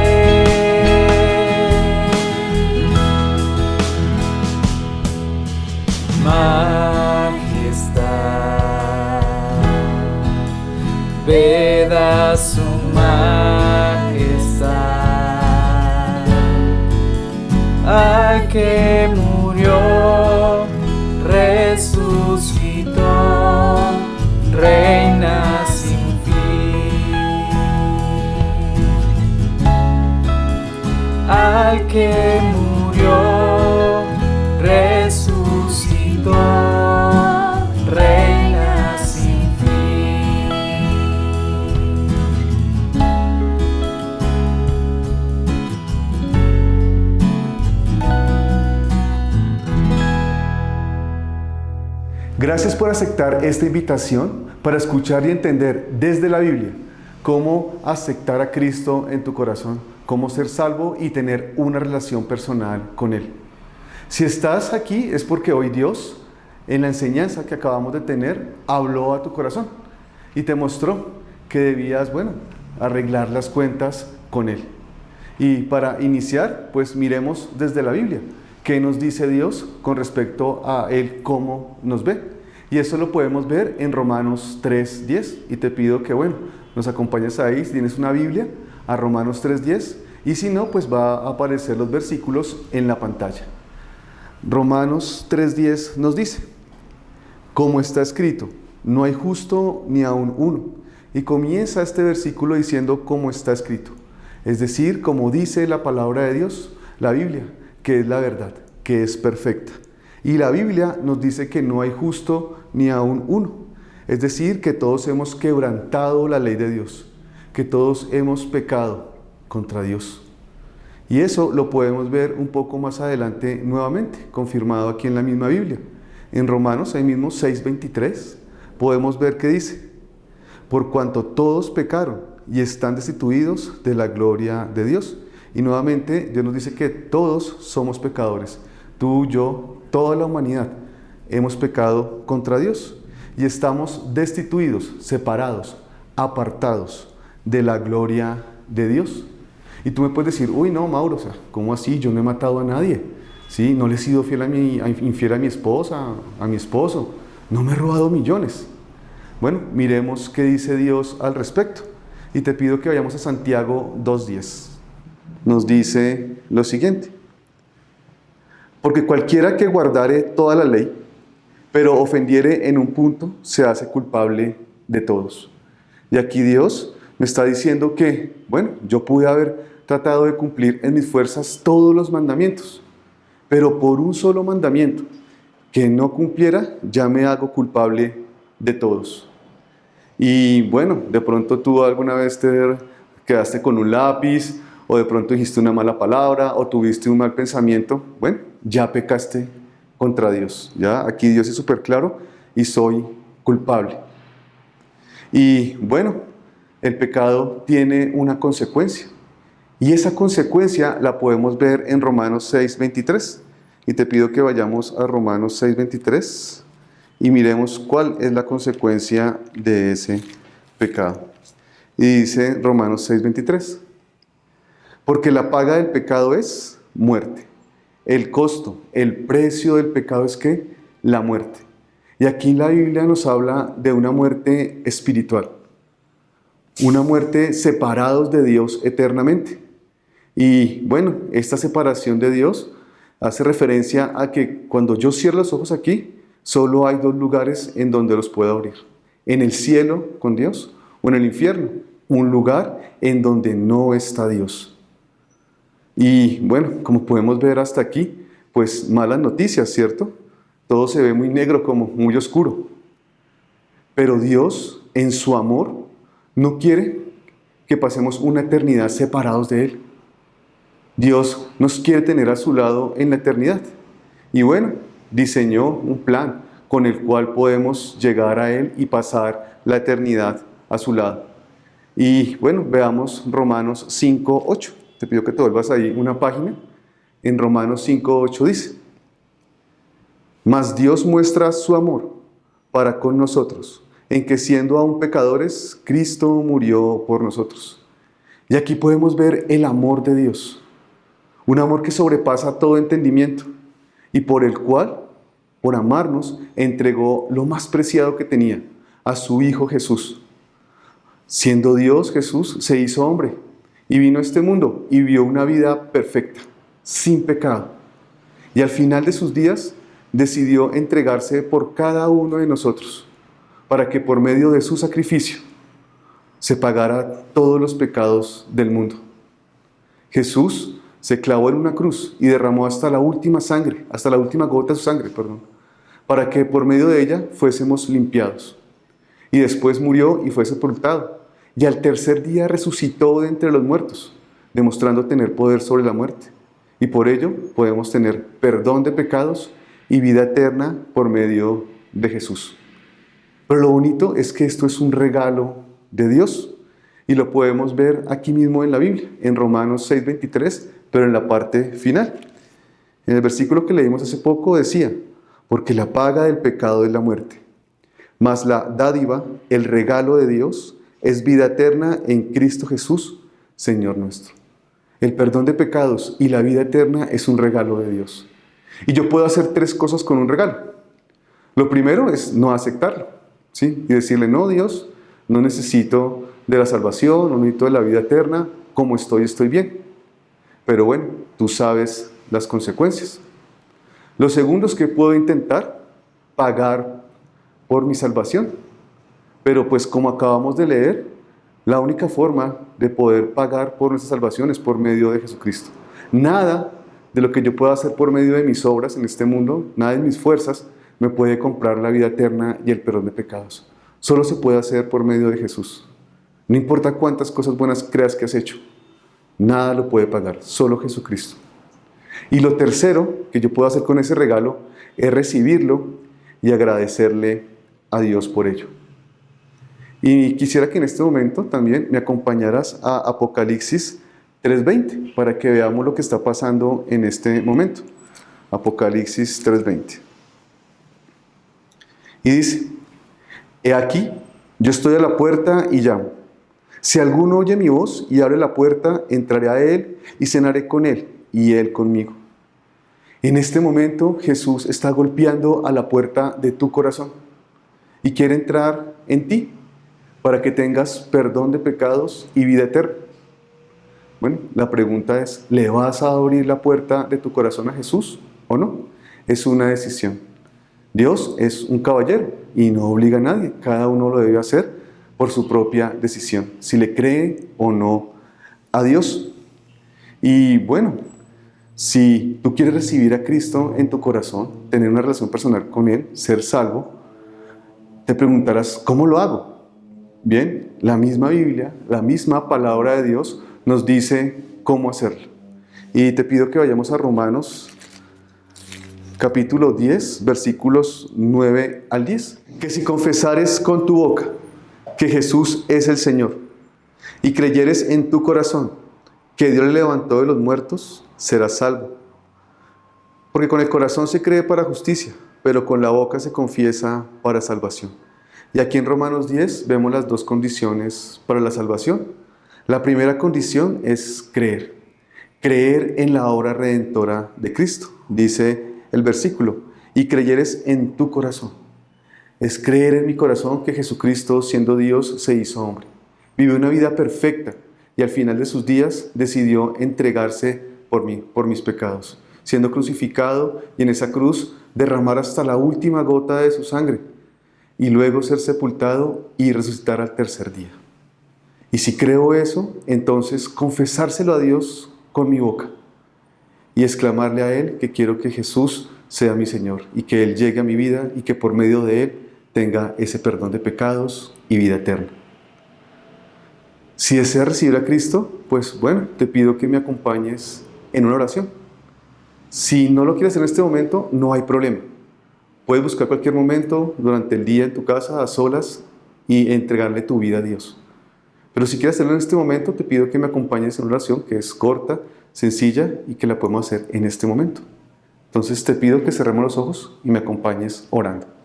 Majestad, ved a su majestad, al que murió, resucitó, reina sin fin. Al que murió, resucitó, reina sin fin. Gracias por aceptar esta invitación para escuchar y entender desde la Biblia cómo aceptar a Cristo en tu corazón, cómo ser salvo y tener una relación personal con Él. Si estás aquí es porque hoy Dios, en la enseñanza que acabamos de tener, habló a tu corazón y te mostró que debías, arreglar las cuentas con Él. Y para iniciar, pues miremos desde la Biblia qué nos dice Dios con respecto a Él, cómo nos ve. Y eso lo podemos ver en Romanos 3:10. Y te pido que, nos acompañes ahí, si tienes una Biblia, a Romanos 3:10. Y si no, pues va a aparecer los versículos en la pantalla. Romanos 3:10 nos dice, como está escrito, no hay justo ni aun uno. Y comienza este versículo diciendo cómo está escrito. Es decir, como dice la palabra de Dios, la Biblia, que es la verdad, que es perfecta. Y la Biblia nos dice que no hay justo ni aun uno. Es decir, que todos hemos quebrantado la ley de Dios, que todos hemos pecado contra Dios. Y eso lo podemos ver un poco más adelante nuevamente, confirmado aquí en la misma Biblia. En Romanos, ahí mismo 6:23, podemos ver que dice, por cuanto todos pecaron y están destituidos de la gloria de Dios. Y nuevamente Dios nos dice que todos somos pecadores. Tú, yo, toda la humanidad hemos pecado contra Dios y estamos destituidos, separados, apartados de la gloria de Dios. Y tú me puedes decir, uy, no, Mauro, ¿cómo así? Yo no he matado a nadie, ¿sí? No le he sido infiel a mi esposa, a mi esposo, no me he robado millones. Bueno, miremos qué dice Dios al respecto. Y te pido que vayamos a Santiago 2:10. Nos dice lo siguiente. Porque cualquiera que guardare toda la ley, pero ofendiere en un punto, se hace culpable de todos. Y aquí Dios me está diciendo que, yo pude haber tratado de cumplir en mis fuerzas todos los mandamientos, pero por un solo mandamiento que no cumpliera, ya me hago culpable de todos. Y de pronto tú alguna vez te quedaste con un lápiz, o de pronto dijiste una mala palabra, o tuviste un mal pensamiento, ya pecaste contra Dios. Ya aquí Dios es súper claro y soy culpable. Y el pecado tiene una consecuencia. Y esa consecuencia la podemos ver en Romanos 6:23. Y te pido que vayamos a Romanos 6:23 y miremos cuál es la consecuencia de ese pecado. Y dice Romanos 6:23. Porque la paga del pecado es muerte. El costo, el precio del pecado es ¿qué? La muerte. Y aquí la Biblia nos habla de una muerte espiritual. Una muerte separados de Dios eternamente. Y esta separación de Dios hace referencia a que cuando yo cierro los ojos aquí, solo hay dos lugares en donde los puedo abrir. En el cielo con Dios o en el infierno. Un lugar en donde no está Dios. Y como podemos ver hasta aquí, pues malas noticias, ¿cierto? Todo se ve muy negro, como muy oscuro. Pero Dios, en su amor, no quiere que pasemos una eternidad separados de Él. Dios nos quiere tener a su lado en la eternidad. Y bueno, diseñó un plan con el cual podemos llegar a Él y pasar la eternidad a su lado. Y bueno, veamos Romanos 5:8. Te pido que te vuelvas ahí una página. En Romanos 5:8 dice: Mas Dios muestra su amor para con nosotros, en que siendo aún pecadores, Cristo murió por nosotros. Y aquí podemos ver el amor de Dios, un amor que sobrepasa todo entendimiento y por el cual, por amarnos, entregó lo más preciado que tenía, a su Hijo Jesús. Siendo Dios, Jesús se hizo hombre y vino a este mundo y vivió una vida perfecta, sin pecado. Y al final de sus días decidió entregarse por cada uno de nosotros, para que por medio de su sacrificio se pagara todos los pecados del mundo. Jesús se clavó en una cruz y derramó hasta la última gota de su sangre, para que por medio de ella fuésemos limpiados. Y después murió y fue sepultado. Y al tercer día resucitó de entre los muertos, demostrando tener poder sobre la muerte. Y por ello podemos tener perdón de pecados y vida eterna por medio de Jesús. Pero lo bonito es que esto es un regalo de Dios. Y lo podemos ver aquí mismo en la Biblia, en Romanos 6:23, pero en la parte final. En el versículo que leímos hace poco decía: porque la paga del pecado es la muerte, mas la dádiva, el regalo de Dios, es vida eterna en Cristo Jesús, Señor nuestro. El perdón de pecados y la vida eterna es un regalo de Dios. Y yo puedo hacer 3 cosas con un regalo. Lo primero es no aceptarlo, ¿sí? Y decirle: no, Dios, no necesito de la salvación, no necesito de la vida eterna, como estoy bien. Pero bueno, tú sabes las consecuencias. Lo segundo es que puedo intentar pagar por mi salvación. Pero pues como acabamos de leer, la única forma de poder pagar por nuestra salvación es por medio de Jesucristo. Nada de lo que yo pueda hacer por medio de mis obras en este mundo, nada de mis fuerzas, me puede comprar la vida eterna y el perdón de pecados. Solo se puede hacer por medio de Jesús. No importa cuántas cosas buenas creas que has hecho, nada lo puede pagar, solo Jesucristo. Y lo tercero que yo puedo hacer con ese regalo es recibirlo y agradecerle a Dios por ello. Y quisiera que en este momento también me acompañaras a Apocalipsis 3:20 para que veamos lo que está pasando en este momento. Apocalipsis 3:20. Y dice: He aquí, yo estoy a la puerta y llamo. Si alguno oye mi voz y abre la puerta, entraré a él y cenaré con él y él conmigo. En este momento Jesús está golpeando a la puerta de tu corazón y quiere entrar en ti para que tengas perdón de pecados y vida eterna. Bueno, la pregunta es: ¿le vas a abrir la puerta de tu corazón a Jesús o no? Es una decisión. Dios es un caballero y no obliga a nadie. Cada uno lo debe hacer por su propia decisión, si le cree o no a Dios. Y bueno, si tú quieres recibir a Cristo en tu corazón, tener una relación personal con Él, ser salvo, te preguntarás: ¿cómo lo hago? Bien, la misma Biblia, la misma palabra de Dios nos dice cómo hacerlo. Y te pido que vayamos a Romanos capítulo 10, versículos 9 al 10. Que si confesares con tu boca que Jesús es el Señor y creyeres en tu corazón que Dios le levantó de los muertos, serás salvo. Porque con el corazón se cree para justicia, pero con la boca se confiesa para salvación. Y aquí en Romanos 10 vemos las 2 condiciones para la salvación. La primera condición es creer. Creer en la obra redentora de Cristo. Dice el versículo: y creyeres en tu corazón. Es creer en mi corazón que Jesucristo, siendo Dios, se hizo hombre. Vivió una vida perfecta y al final de sus días decidió entregarse por mí, por mis pecados, siendo crucificado y en esa cruz derramar hasta la última gota de su sangre y luego ser sepultado y resucitar al tercer día. Y si creo eso, entonces confesárselo a Dios con mi boca y exclamarle a Él que quiero que Jesús sea mi Señor y que Él llegue a mi vida y que por medio de Él tenga ese perdón de pecados y vida eterna. Si deseas recibir a Cristo, pues bueno, te pido que me acompañes en una oración. Si no lo quieres hacer en este momento, no hay problema. Puedes buscar cualquier momento durante el día en tu casa, a solas, y entregarle tu vida a Dios. Pero si quieres hacerlo en este momento, te pido que me acompañes en una oración que es corta, sencilla y que la podemos hacer en este momento. Entonces te pido que cerremos los ojos y me acompañes orando.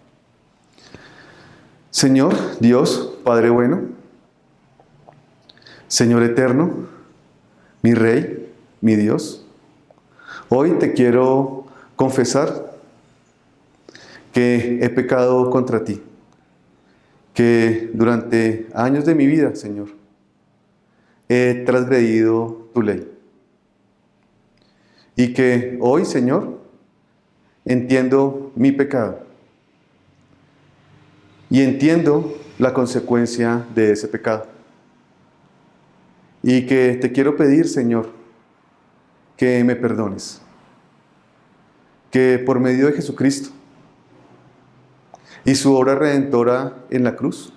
Señor Dios, Padre bueno, Señor eterno, mi Rey, mi Dios, hoy te quiero confesar que he pecado contra ti, que durante años de mi vida, Señor, he transgredido tu ley. Y que hoy, Señor, entiendo mi pecado y entiendo la consecuencia de ese pecado. Y que te quiero pedir, Señor, que me perdones, que por medio de Jesucristo y su obra redentora en la cruz,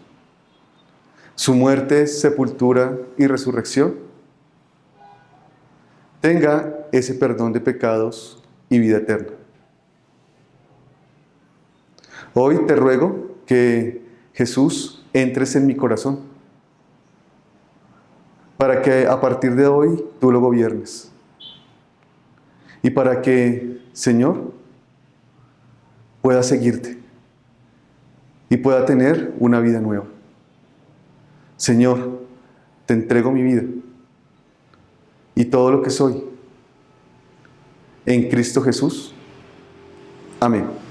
su muerte, sepultura y resurrección, tenga ese perdón de pecados y vida eterna. Hoy te ruego que Jesús entres en mi corazón, para que a partir de hoy tú lo gobiernes. Y para que, Señor, pueda seguirte y pueda tener una vida nueva. Señor, te entrego mi vida y todo lo que soy en Cristo Jesús. Amén.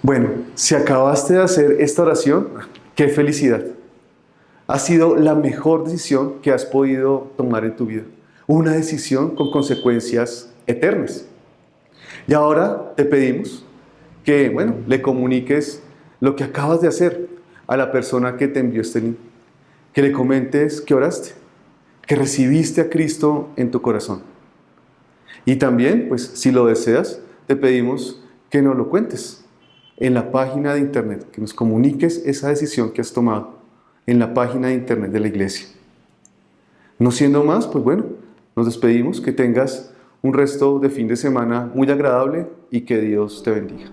Bueno, si acabaste de hacer esta oración, ¡qué felicidad! Ha sido la mejor decisión que has podido tomar en tu vida. Una decisión con consecuencias eternas. Y ahora te pedimos que, le comuniques lo que acabas de hacer a la persona que te envió este link. Que le comentes que oraste, que recibiste a Cristo en tu corazón. Y también, pues, si lo deseas, te pedimos que nos lo cuentes en la página de internet, que nos comuniques esa decisión que has tomado en la página de internet de la iglesia. No siendo más, pues nos despedimos, que tengas un resto de fin de semana muy agradable y que Dios te bendiga.